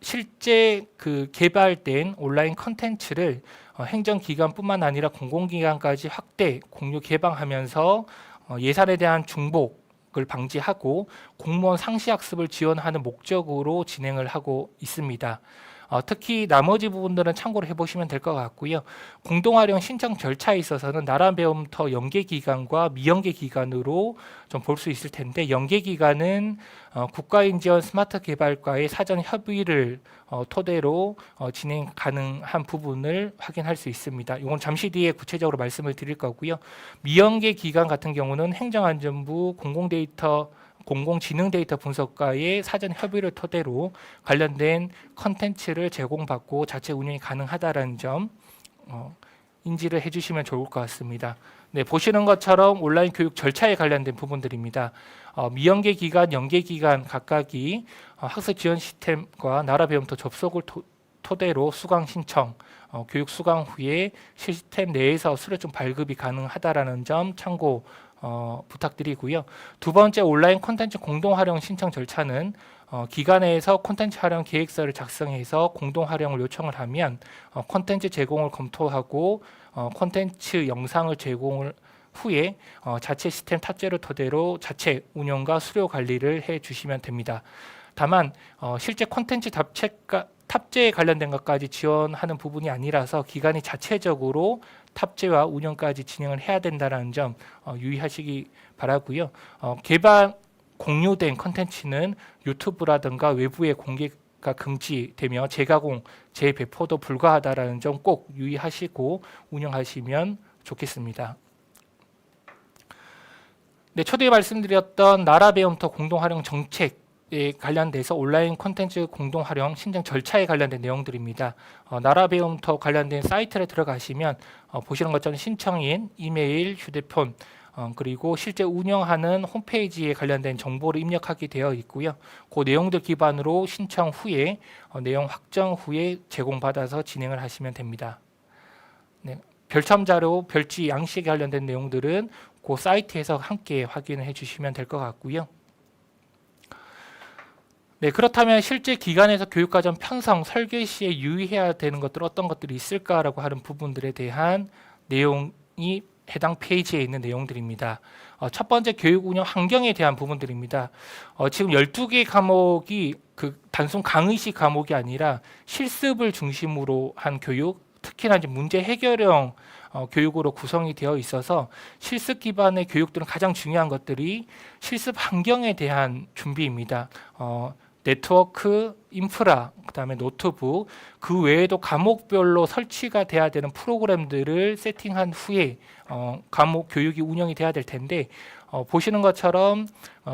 실제 개발된 온라인 콘텐츠를 행정기관뿐만 아니라 공공기관까지 확대 공유 개방하면서 예산에 대한 중복을 방지하고 공무원 상시 학습을 지원하는 목적으로 진행을 하고 있습니다. 특히 나머지 부분들은 참고로 해보시면 될 것 같고요. 공동활용 신청 절차에 있어서는 나라배움터 연계기관과 미연계기관으로 좀 볼 수 있을 텐데, 연계기관은 국가인지원 스마트 개발과의 사전 협의를 토대로 진행 가능한 부분을 확인할 수 있습니다. 이건 잠시 뒤에 구체적으로 말씀을 드릴 거고요. 미연계 기관 같은 경우는 행정안전부 공공지능 데이터 분석과의 사전 협의를 토대로 관련된 컨텐츠를 제공받고 자체 운영이 가능하다는 점 인지를 해주시면 좋을 것 같습니다. 네, 보시는 것처럼 온라인 교육 절차에 관련된 부분들입니다. 미연계 기관, 연계 기관 각각이 학습 지원 시스템과 나라배움터 접속을 토대로 수강 신청, 교육 수강 후에 시스템 내에서 수료증 발급이 가능하다라는 점 참고 부탁드리고요. 두 번째, 온라인 콘텐츠 공동 활용 신청 절차는 기관에서 콘텐츠 활용 계획서를 작성해서 공동 활용을 요청을 하면 콘텐츠 제공을 검토하고 콘텐츠 영상을 제공을 후에 자체 시스템 탑재를 토대로 자체 운영과 수료 관리를 해 주시면 됩니다. 다만 실제 콘텐츠 탑재에 관련된 것까지 지원하는 부분이 아니라서 기관이 자체적으로 탑재와 운영까지 진행을 해야 된다는 점 유의하시기 바라고요. 개발 공유된 콘텐츠는 유튜브라든가 외부에 공개가 금지되며 재가공, 재배포도 불가하다라는 점 꼭 유의하시고 운영하시면 좋겠습니다. 네, 초대에 말씀드렸던 나라배움터 공동활용 정책에 관련돼서 온라인 콘텐츠 공동활용 신청 절차에 관련된 내용들입니다. 나라배움터 관련된 사이트에 들어가시면 보시는 것처럼 신청인, 이메일, 휴대폰, 그리고 실제 운영하는 홈페이지에 관련된 정보를 입력하게 되어 있고요. 그 내용들 기반으로 신청 후에 내용 확정 후에 제공받아서 진행을 하시면 됩니다. 네, 별첨 자료, 별지 양식에 관련된 내용들은 그 사이트에서 함께 확인을 해주시면 될 것 같고요. 네, 그렇다면 실제 기관에서 교육과정 편성, 설계 시에 유의해야 되는 것들 어떤 것들이 있을까라고 하는 부분들에 대한 내용이 해당 페이지에 있는 내용들입니다. 첫 번째, 교육 운영 환경에 대한 부분들입니다. 지금 12개 과목이 단순 강의식 과목이 아니라 실습을 중심으로 한 교육, 특히나 이제 문제 해결형 교육으로 구성이 되어 있어서 실습 기반의 교육들은 가장 중요한 것들이 실습 환경에 대한 준비입니다. 네트워크, 인프라, 그다음에 노트북, 그 외에도 과목별로 설치가 돼야 되는 프로그램들을 세팅한 후에 과목 교육이 운영이 돼야 될 텐데, 보시는 것처럼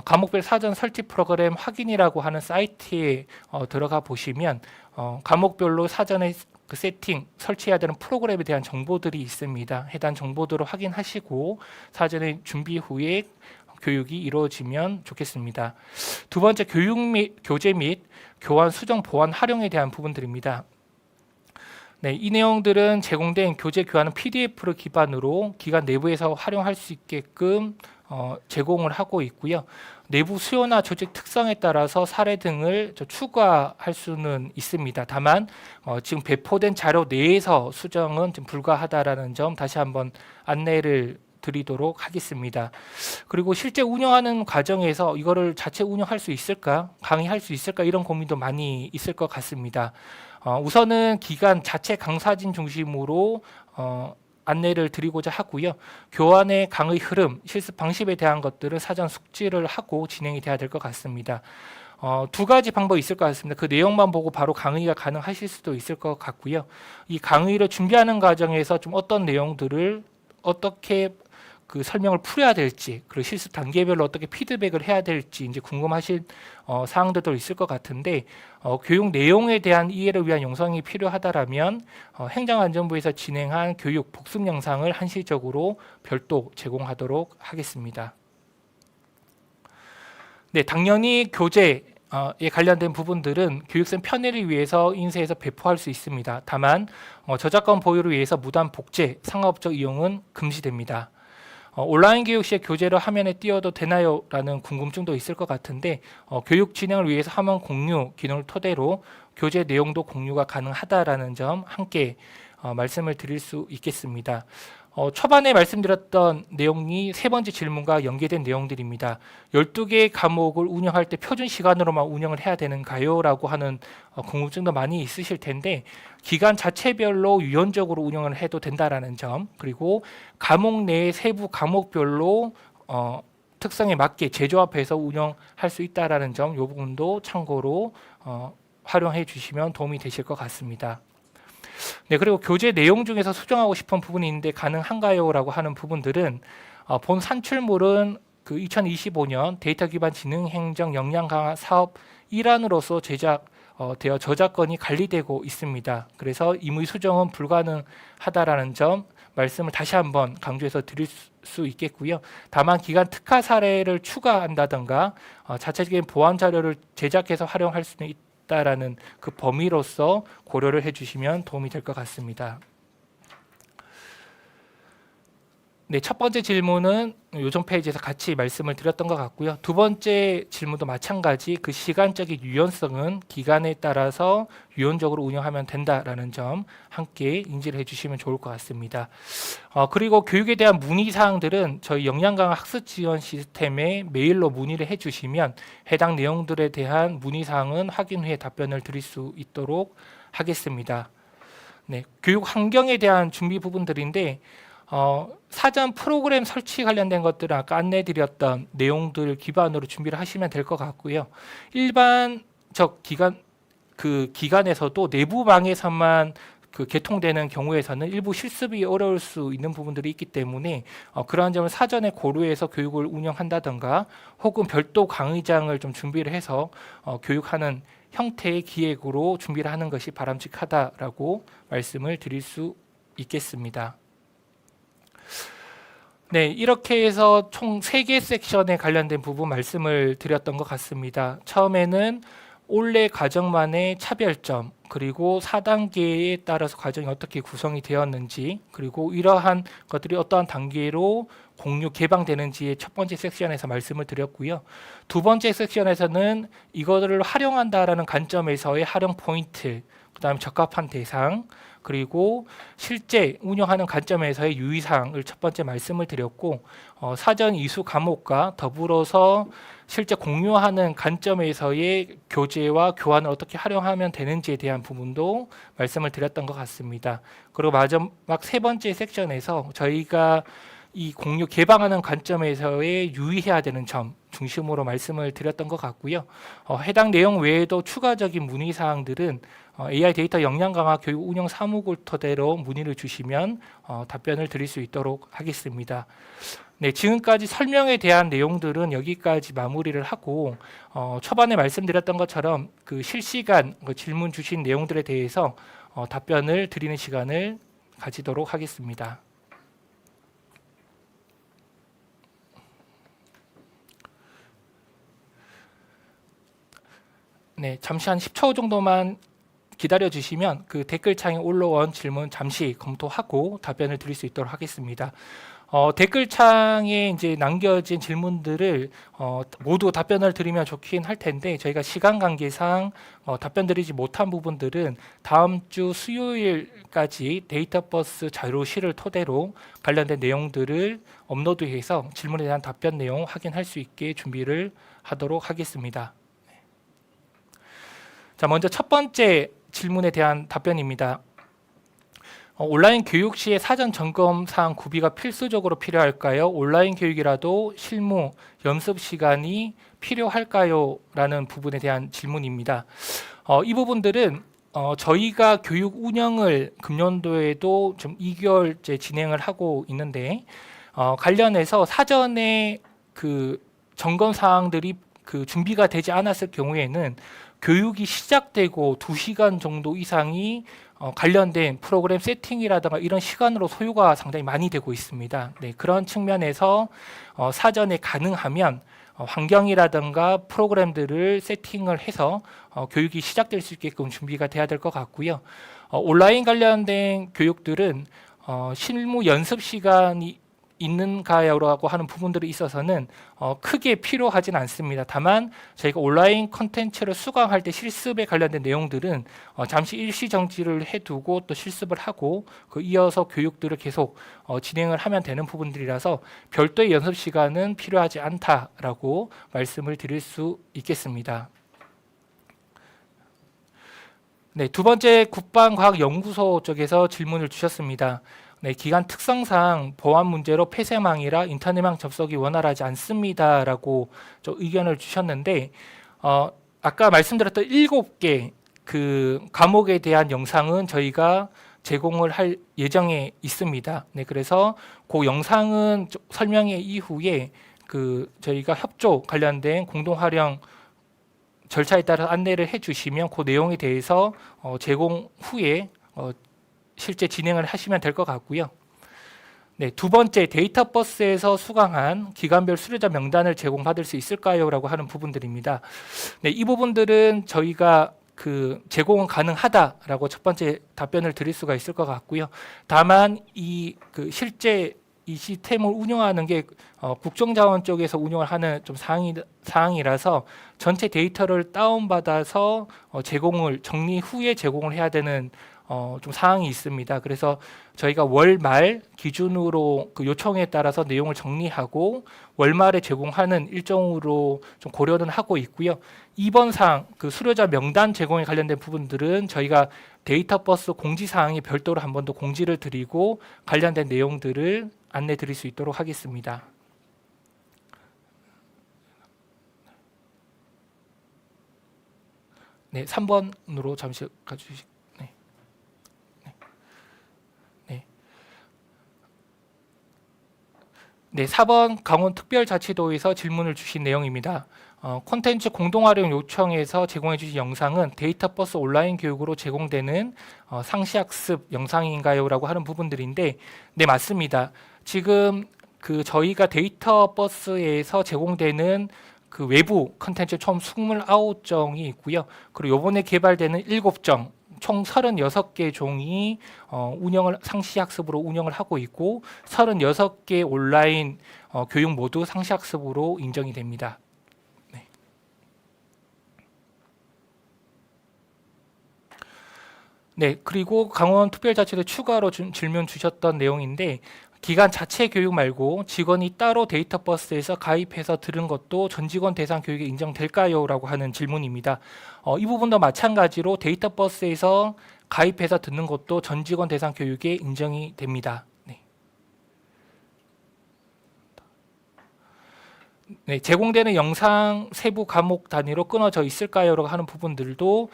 과목별 사전 설치 프로그램 확인이라고 하는 사이트에 들어가 보시면 과목별로 사전에 그 세팅, 설치해야 되는 프로그램에 대한 정보들이 있습니다. 해당 정보들을 확인하시고 사전에 준비 후에 교육이 이루어지면 좋겠습니다. 두 번째, 교재 및 교환, 수정, 보완, 활용에 대한 부분들입니다. 네, 이 내용들은 제공된 교재 교환은 PDF를 기반으로 기관 내부에서 활용할 수 있게끔 제공을 하고 있고요. 내부 수요나 조직 특성에 따라서 사례 등을 추가할 수는 있습니다. 다만 지금 배포된 자료 내에서 수정은 좀 불가하다라는 점 다시 한번 안내를 드리도록 하겠습니다. 그리고 실제 운영하는 과정에서 이거를 자체 운영할 수 있을까, 강의할 수 있을까, 이런 고민도 많이 있을 것 같습니다. 우선은 기관 자체 강사진 중심으로 안내를 드리고자 하고요. 교환의 강의 흐름, 실습 방식에 대한 것들은 사전 숙지를 하고 진행이 돼야 될 것 같습니다. 두 가지 방법이 있을 것 같습니다. 그 내용만 보고 바로 강의가 가능하실 수도 있을 것 같고요. 이 강의를 준비하는 과정에서 좀 어떤 내용들을 어떻게 그 설명을 풀어야 될지, 그리고 실습 단계별로 어떻게 피드백을 해야 될지 이제 궁금하신 사항들도 있을 것 같은데, 교육 내용에 대한 이해를 위한 영상이 필요하다라면 행정안전부에서 진행한 교육 복습 영상을 한시적으로 별도 제공하도록 하겠습니다. 네, 당연히 교재에 관련된 부분들은 교육생 편의를 위해서 인쇄해서 배포할 수 있습니다. 다만 저작권 보유를 위해서 무단 복제, 상업적 이용은 금지됩니다. 온라인 교육 시에 교재를 화면에 띄워도 되나요? 라는 궁금증도 있을 것 같은데, 교육 진행을 위해서 화면 공유 기능을 토대로 교재 내용도 공유가 가능하다라는 점 함께 말씀을 드릴 수 있겠습니다. 초반에 말씀드렸던 내용이 세 번째 질문과 연계된 내용들입니다. 12개의 과목을 운영할 때 표준 시간으로만 운영을 해야 되는가요? 라고 하는 궁금증도 많이 있으실 텐데 기간 자체별로 유연적으로 운영을 해도 된다라는 점, 그리고 과목 내 세부 과목별로 특성에 맞게 재조합해서 운영할 수 있다라는 점, 이 부분도 참고로 활용해 주시면 도움이 되실 것 같습니다. 네, 그리고 교재 내용 중에서 수정하고 싶은 부분이 있는데 가능한가요? 라고 하는 부분들은 본 산출물은 그 2025년 데이터 기반 지능 행정 역량 강화 사업 일환으로서 제작되어 저작권이 관리되고 있습니다. 그래서 임의 수정은 불가능하다라는 점 말씀을 다시 한번 강조해서 드릴 수 있겠고요. 다만 기간 특화 사례를 추가한다든가 자체적인 보완 자료를 제작해서 활용할 수는 있다라는 그 범위로서 고려를 해주시면 도움이 될 것 같습니다. 네, 첫 번째 질문은 요정 페이지에서 같이 말씀을 드렸던 것 같고요. 두 번째 질문도 마찬가지 그 시간적인 유연성은 기간에 따라서 유연적으로 운영하면 된다라는 점 함께 인지를 해주시면 좋을 것 같습니다. 그리고 교육에 대한 문의 사항들은 저희 역량 강화 학습 지원 시스템에 메일로 문의를 해주시면 해당 내용들에 대한 문의 사항은 확인 후에 답변을 드릴 수 있도록 하겠습니다. 네, 교육 환경에 대한 준비 부분들인데 사전 프로그램 설치 관련된 것들은 아까 안내드렸던 내용들 기반으로 준비를 하시면 될 것 같고요. 일반적 기관에서도 내부망에서만 개통되는 경우에서는 일부 실습이 어려울 수 있는 부분들이 있기 때문에 그러한 점을 사전에 고려해서 교육을 운영한다든가 혹은 별도 강의장을 좀 준비를 해서 교육하는 형태의 기획으로 준비를 하는 것이 바람직하다라고 말씀을 드릴 수 있겠습니다. 네, 이렇게 해서 총 3개 섹션에 관련된 부분 말씀을 드렸던 것 같습니다. 처음에는 올해 과정만의 차별점, 그리고 4단계에 따라서 과정이 어떻게 구성이 되었는지, 그리고 이러한 것들이 어떠한 단계로 공유 개방되는지의 첫 번째 섹션에서 말씀을 드렸고요. 두 번째 섹션에서는 이거를 활용한다라는 관점에서의 활용 포인트, 그다음에 적합한 대상, 그리고 실제 운영하는 관점에서의 유의사항을 첫 번째 말씀을 드렸고 사전 이수 과목과 더불어서 실제 공유하는 관점에서의 교재와 교환을 어떻게 활용하면 되는지에 대한 부분도 말씀을 드렸던 것 같습니다. 그리고 마지막 세 번째 섹션에서 저희가 이 공유 개방하는 관점에서의 유의해야 되는 점 중심으로 말씀을 드렸던 것 같고요. 해당 내용 외에도 추가적인 문의사항들은 AI 데이터 역량 강화 교육 운영 사무국을 토대로 문의를 주시면 답변을 드릴 수 있도록 하겠습니다. 네, 지금까지 설명에 대한 내용들은 여기까지 마무리를 하고 초반에 말씀드렸던 것처럼 그 실시간 질문 주신 내용들에 대해서 답변을 드리는 시간을 가지도록 하겠습니다. 네, 잠시 한 10초 정도만 기다려 주시면 그 댓글창에 올라온 질문 잠시 검토하고 답변을 드릴 수 있도록 하겠습니다. 댓글창에 이제 남겨진 질문들을 모두 답변을 드리면 좋긴 할 텐데 저희가 시간 관계상 답변 드리지 못한 부분들은 다음 주 수요일까지 데이터버스 자료실을 토대로 관련된 내용들을 업로드해서 질문에 대한 답변 내용 확인할 수 있게 준비를 하도록 하겠습니다. 자, 먼저 첫 번째 질문에 대한 답변입니다. 온라인 교육 시에 사전 점검 사항 구비가 필수적으로 필요할까요? 온라인 교육이라도 실무 연습 시간이 필요할까요? 라는 부분에 대한 질문입니다. 이 부분들은 저희가 교육 운영을 금년도에도 좀 2개월째 진행을 하고 있는데 관련해서 사전에 그 점검 사항들이 그 준비가 되지 않았을 경우에는 교육이 시작되고 2시간 정도 이상이 관련된 프로그램 세팅이라든가 이런 시간으로 소요가 상당히 많이 되고 있습니다. 네, 그런 측면에서 사전에 가능하면 환경이라든가 프로그램들을 세팅을 해서 교육이 시작될 수 있게끔 준비가 돼야 될 것 같고요. 온라인 관련된 교육들은 실무 연습 시간이 있는가요라고 하는 부분들이 있어서는 크게 필요하진 않습니다. 다만 저희가 온라인 컨텐츠를 수강할 때 실습에 관련된 내용들은 잠시 일시 정지를 해두고 또 실습을 하고 그 이어서 교육들을 계속 진행을 하면 되는 부분들이라서 별도의 연습 시간은 필요하지 않다라고 말씀을 드릴 수 있겠습니다. 네, 두 번째 국방과학연구소 쪽에서 질문을 주셨습니다. 네, 기간 특성상 보안 문제로 폐쇄망이라 인터넷망 접속이 원활하지 않습니다라고 의견을 주셨는데 아까 말씀드렸던 7개 그 과목에 대한 영상은 저희가 제공을 할 예정에 있습니다. 네, 그래서 그 영상은 설명회 이후에 그 저희가 협조 관련된 공동 활용 절차에 따라 안내를 해주시면 그 내용에 대해서 제공 후에 실제 진행을 하시면 될 것 같고요. 네, 두 번째 데이터 버스에서 수강한 기관별 수료자 명단을 제공받을 수 있을까요? 라고 하는 부분들입니다. 네, 이 부분들은 저희가 그 제공은 가능하다라고 첫 번째 답변을 드릴 수가 있을 것 같고요. 다만 이 그 실제 이 시스템을 운영하는 게 국정자원 쪽에서 운영을 하는 좀 사항이라서 전체 데이터를 다운받아서 제공을 정리 후에 제공을 해야 되는 좀 사항이 있습니다. 그래서 저희가 월말 기준으로 그 요청에 따라서 내용을 정리하고 월말에 제공하는 일정으로 좀 고려는 하고 있고요. 이번 사항 그 수료자 명단 제공에 관련된 부분들은 저희가 데이터 버스 공지 사항이 별도로 한 번 더 공지를 드리고 관련된 내용들을 안내 드릴 수 있도록 하겠습니다. 네, 3번으로 잠시 가주시. 네, 4번 강원특별자치도에서 질문을 주신 내용입니다. 콘텐츠 공동활용 요청에서 제공해 주신 영상은 데이터 버스 온라인 교육으로 제공되는 상시학습 영상인가요? 라고 하는 부분들인데 네, 맞습니다. 지금 그 저희가 데이터 버스에서 제공되는 그 외부 콘텐츠 총 29정이 있고요. 그리고 이번에 개발되는 7정 총 36개 종이 운영을 상시학습으로 운영을 하고 있고 36개 온라인 교육 모두 상시학습으로 인정이 됩니다. 네. 네, 그리고 강원특별자치도 추가로 질문 주셨던 내용인데 기관 자체 교육 말고 직원이 따로 데이터 버스에서 가입해서 들은 것도 전 직원 대상 교육에 인정될까요? 라고 하는 질문입니다. 이 부분도 마찬가지로 데이터 버스에서 가입해서 듣는 것도 전 직원 대상 교육에 인정이 됩니다. 네. 네, 제공되는 영상 세부 과목 단위로 끊어져 있을까요? 라고 하는 부분들도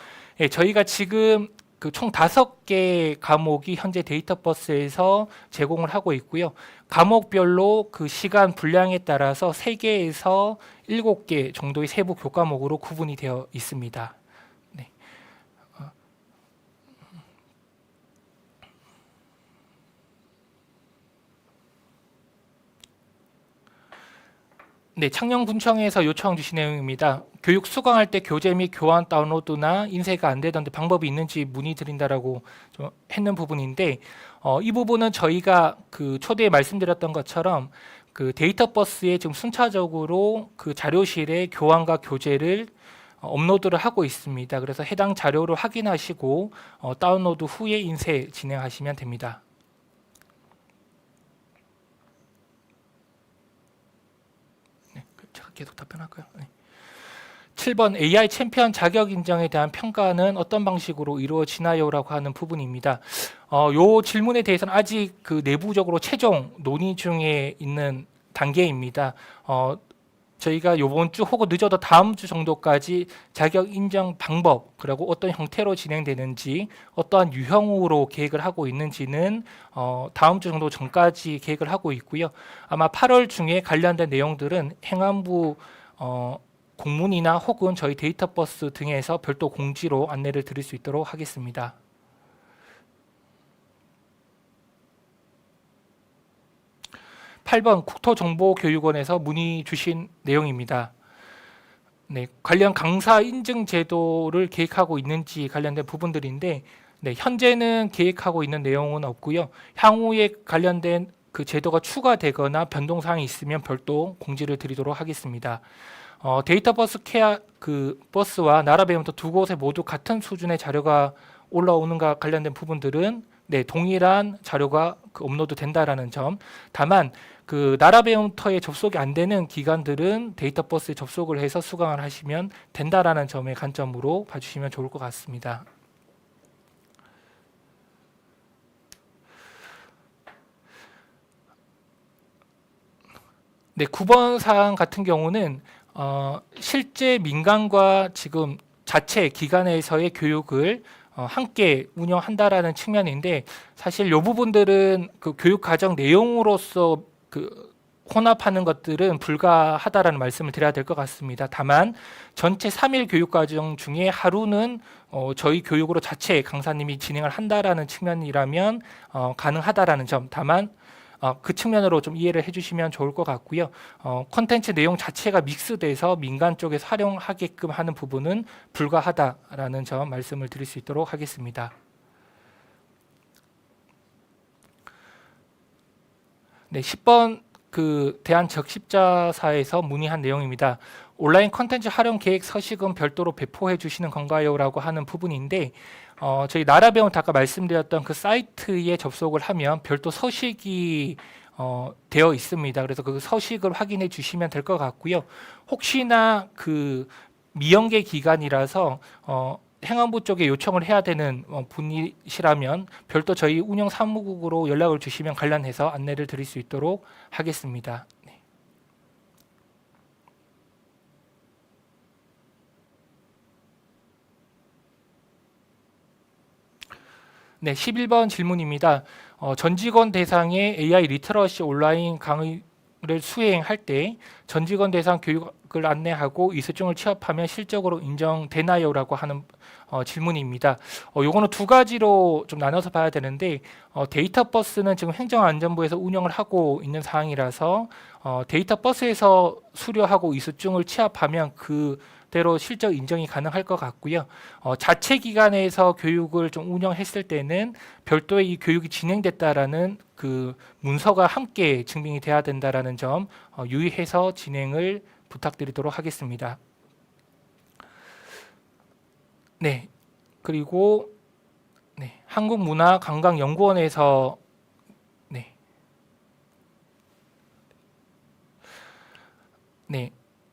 저희가 지금 그 총 5개 과목이 현재 데이터 버스에서 제공을 하고 있고요. 과목별로 그 시간 분량에 따라서 3개에서 7개 정도의 세부 교과목으로 구분이 되어 있습니다. 네. 네, 창녕군청에서 요청 주신 내용입니다. 교육 수강할 때 교재 및 교환 다운로드나 인쇄가 안 되던데 방법이 있는지 문의드린다라고 좀 했는 부분인데 이 부분은 저희가 그 초대에 말씀드렸던 것처럼 그 데이터 버스에 지금 순차적으로 그 자료실에 교환과 교재를 업로드를 하고 있습니다. 그래서 해당 자료를 확인하시고 다운로드 후에 인쇄 진행하시면 됩니다. 제가 계속 답변할까요? 네. 7번 AI 챔피언 자격 인정에 대한 평가는 어떤 방식으로 이루어지나요? 라고 하는 부분입니다. 요 질문에 대해서는 아직 그 내부적으로 최종 논의 중에 있는 단계입니다. 저희가 요번 주 혹은 늦어도 다음 주 정도까지 자격 인정 방법 그리고 어떤 형태로 진행되는지 어떠한 유형으로 계획을 하고 있는지는 다음 주 정도 전까지 계획을 하고 있고요. 아마 8월 중에 관련된 내용들은 행안부 공문이나 혹은 저희 데이터 버스 등에서 별도 공지로 안내를 드릴 수 있도록 하겠습니다. (8번) 국토정보교육원에서 문의 주신 내용입니다. 네, 관련 강사 인증 제도를 계획하고 있는지 관련된 부분들인데 네, 현재는 계획하고 있는 내용은 없고요. 향후에 관련된 그 제도가 추가되거나 변동 사항이 있으면 별도 공지를 드리도록 하겠습니다. 데이터 버스와 나라배움터 두 곳에 모두 같은 수준의 자료가 올라오는가 관련된 부분들은 동일한 자료가 업로드 된다라는 점. 다만 그 나라배움터에 접속이 안 되는 기관들은 데이터 버스에 접속을 해서 수강을 하시면 된다라는 점의 관점으로 봐주시면 좋을 것 같습니다. 네, 9번 사항 같은 경우는 실제 민간과 지금 자체 기관에서의 교육을 함께 운영한다라는 측면인데, 사실 이 부분들은 그 교육 과정 내용으로서 그 혼합하는 것들은 불가하다라는 말씀을 드려야 될 것 같습니다. 다만 전체 3일 교육 과정 중에 하루는 저희 교육으로 자체 강사님이 진행을 한다라는 측면이라면 가능하다라는 점. 다만 그 측면으로 좀 이해를 해주시면 좋을 것 같고요. 콘텐츠 내용 자체가 믹스돼서 민간 쪽에서 활용하게끔 하는 부분은 불가하다라는 점 말씀을 드릴 수 있도록 하겠습니다. 네, 10번 그 대한적십자사에서 문의한 내용입니다. 온라인 콘텐츠 활용 계획 서식은 별도로 배포해 주시는 건가요?라고 하는 부분인데, 저희 나라배움 아까 말씀드렸던 그 사이트에 접속을 하면 별도 서식이 되어 있습니다. 그래서 그 서식을 확인해 주시면 될 것 같고요. 혹시나 그 미연계 기간이라서 행안부 쪽에 요청을 해야 되는 분이시라면 별도 저희 운영 사무국으로 연락을 주시면 관련해서 안내를 드릴 수 있도록 하겠습니다. 네, 11번 질문입니다. 전 직원 대상의 AI 리터러시 온라인 강의를 수행할 때 전 직원 대상 교육을 안내하고 이수증을 취합하면 실적으로 인정되나요?라고 하는 질문입니다. 요거는 두 가지로 좀 나눠서 봐야 되는데, 데이터 버스는 지금 행정안전부에서 운영을 하고 있는 사항이라서 데이터 버스에서 수료하고 이수증을 취합하면 그대로 실적 인정이 가능할 것 같고요. 자체 기관에서 교육을 좀 운영했을 때는 별도의 이 교육이 진행됐다라는 그 문서가 함께 증빙이 돼야 된다라는 점 유의해서 진행을 부탁드리도록 하겠습니다. 네, 그리고 한국문화관광연구원에서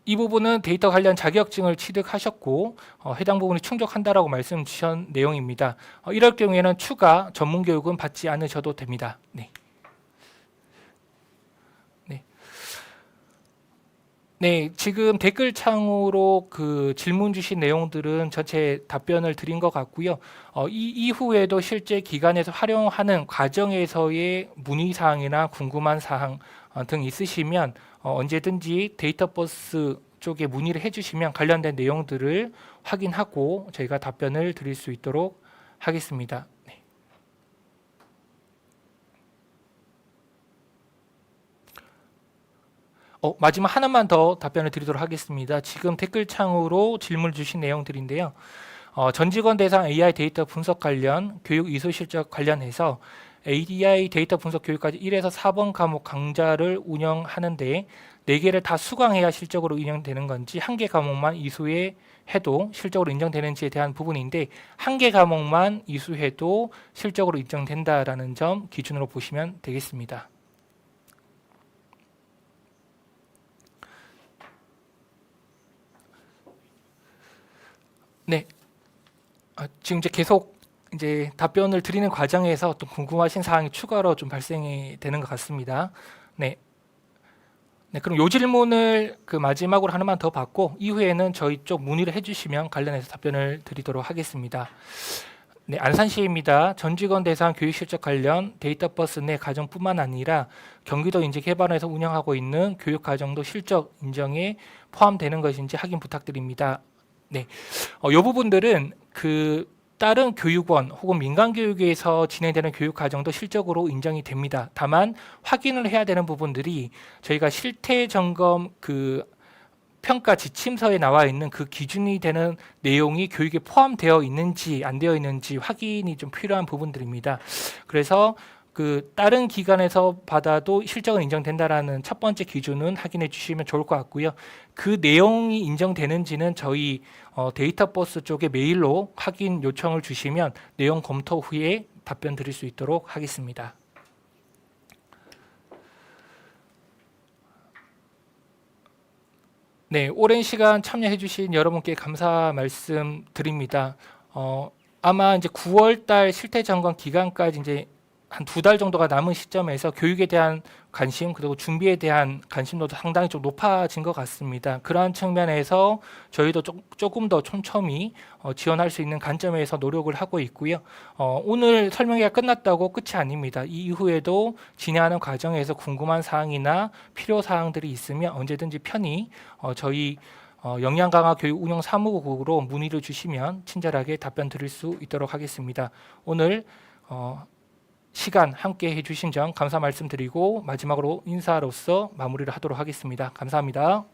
이 부분은 데이터 관련 자격증을 취득하셨고 해당 부분이 충족한다라고 말씀 주신 내용입니다. 이럴 경우에는 추가 전문 교육은 받지 않으셔도 됩니다. 네, 지금 댓글창으로 그 질문 주신 내용들은 전체 답변을 드린 것 같고요. 이 이후에도 실제 기관에서 활용하는 과정에서의 문의사항이나 궁금한 사항 등 있으시면 언제든지 데이터 버스 쪽에 문의를 해주시면 관련된 내용들을 확인하고 저희가 답변을 드릴 수 있도록 하겠습니다. 마지막 하나만 더 답변을 드리도록 하겠습니다. 지금 댓글창으로 질문 주신 내용들인데요. 전 직원 대상 AI 데이터 분석 관련 교육 이수 실적 관련해서 AI 데이터 분석 교육까지 1에서 4번 과목 강좌를 운영하는데 4개를 다 수강해야 실적으로 운영되는 건지, 1개 과목만 이수해도 실적으로 인정되는지에 대한 부분인데, 1개 과목만 이수해도 실적으로 인정된다라는 점 기준으로 보시면 되겠습니다. 네, 지금 이제 계속 답변을 드리는 과정에서 또 궁금하신 사항이 추가로 좀 발생이 되는 것 같습니다. 네, 그럼 이 질문을 그 마지막으로 하나만 더 받고 이후에는 저희 쪽 문의를 해주시면 관련해서 답변을 드리도록 하겠습니다. 네, 안산시입니다. 전 직원 대상 교육 실적 관련 데이터 버스 내 과정뿐만 아니라 경기도 인재개발원에서 운영하고 있는 교육 과정도 실적 인정에 포함되는 것인지 확인 부탁드립니다. 네, 이 부분들은 그 다른 교육원 혹은 민간 교육에서 진행되는 교육 과정도 실적으로 인정이 됩니다. 다만 확인을 해야 되는 부분들이 저희가 실태 점검 그 평가 지침서에 나와 있는 그 기준이 되는 내용이 교육에 포함되어 있는지 안 되어 있는지 확인이 좀 필요한 부분들입니다. 그래서 그 다른 기관에서 받아도 실적은 인정된다라는 첫 번째 기준은 확인해 주시면 좋을 것 같고요. 그 내용이 인정되는지는 저희 데이터 버스 쪽에 메일로 확인 요청을 주시면 내용 검토 후에 답변 드릴 수 있도록 하겠습니다. 네, 오랜 시간 참여해 주신 여러분께 감사 말씀 드립니다. 아마 이제 9월 달 실태 점검 기간까지 이제 한 2달 정도가 남은 시점에서 교육에 대한 관심 그리고 준비에 대한 관심도도 상당히 좀 높아진 것 같습니다. 그러한 측면에서 저희도 조금 더 촘촘히 지원할 수 있는 관점에서 노력을 하고 있고요. 오늘 설명회가 끝났다고 끝이 아닙니다. 이 이후에도 진행하는 과정에서 궁금한 사항이나 필요 사항들이 있으면 언제든지 편히 저희 역량강화 교육 운영 사무국으로 문의를 주시면 친절하게 답변 드릴 수 있도록 하겠습니다. 오늘 시간 함께 해주신 점 감사 말씀드리고 마지막으로 인사로서 마무리를 하도록 하겠습니다. 감사합니다.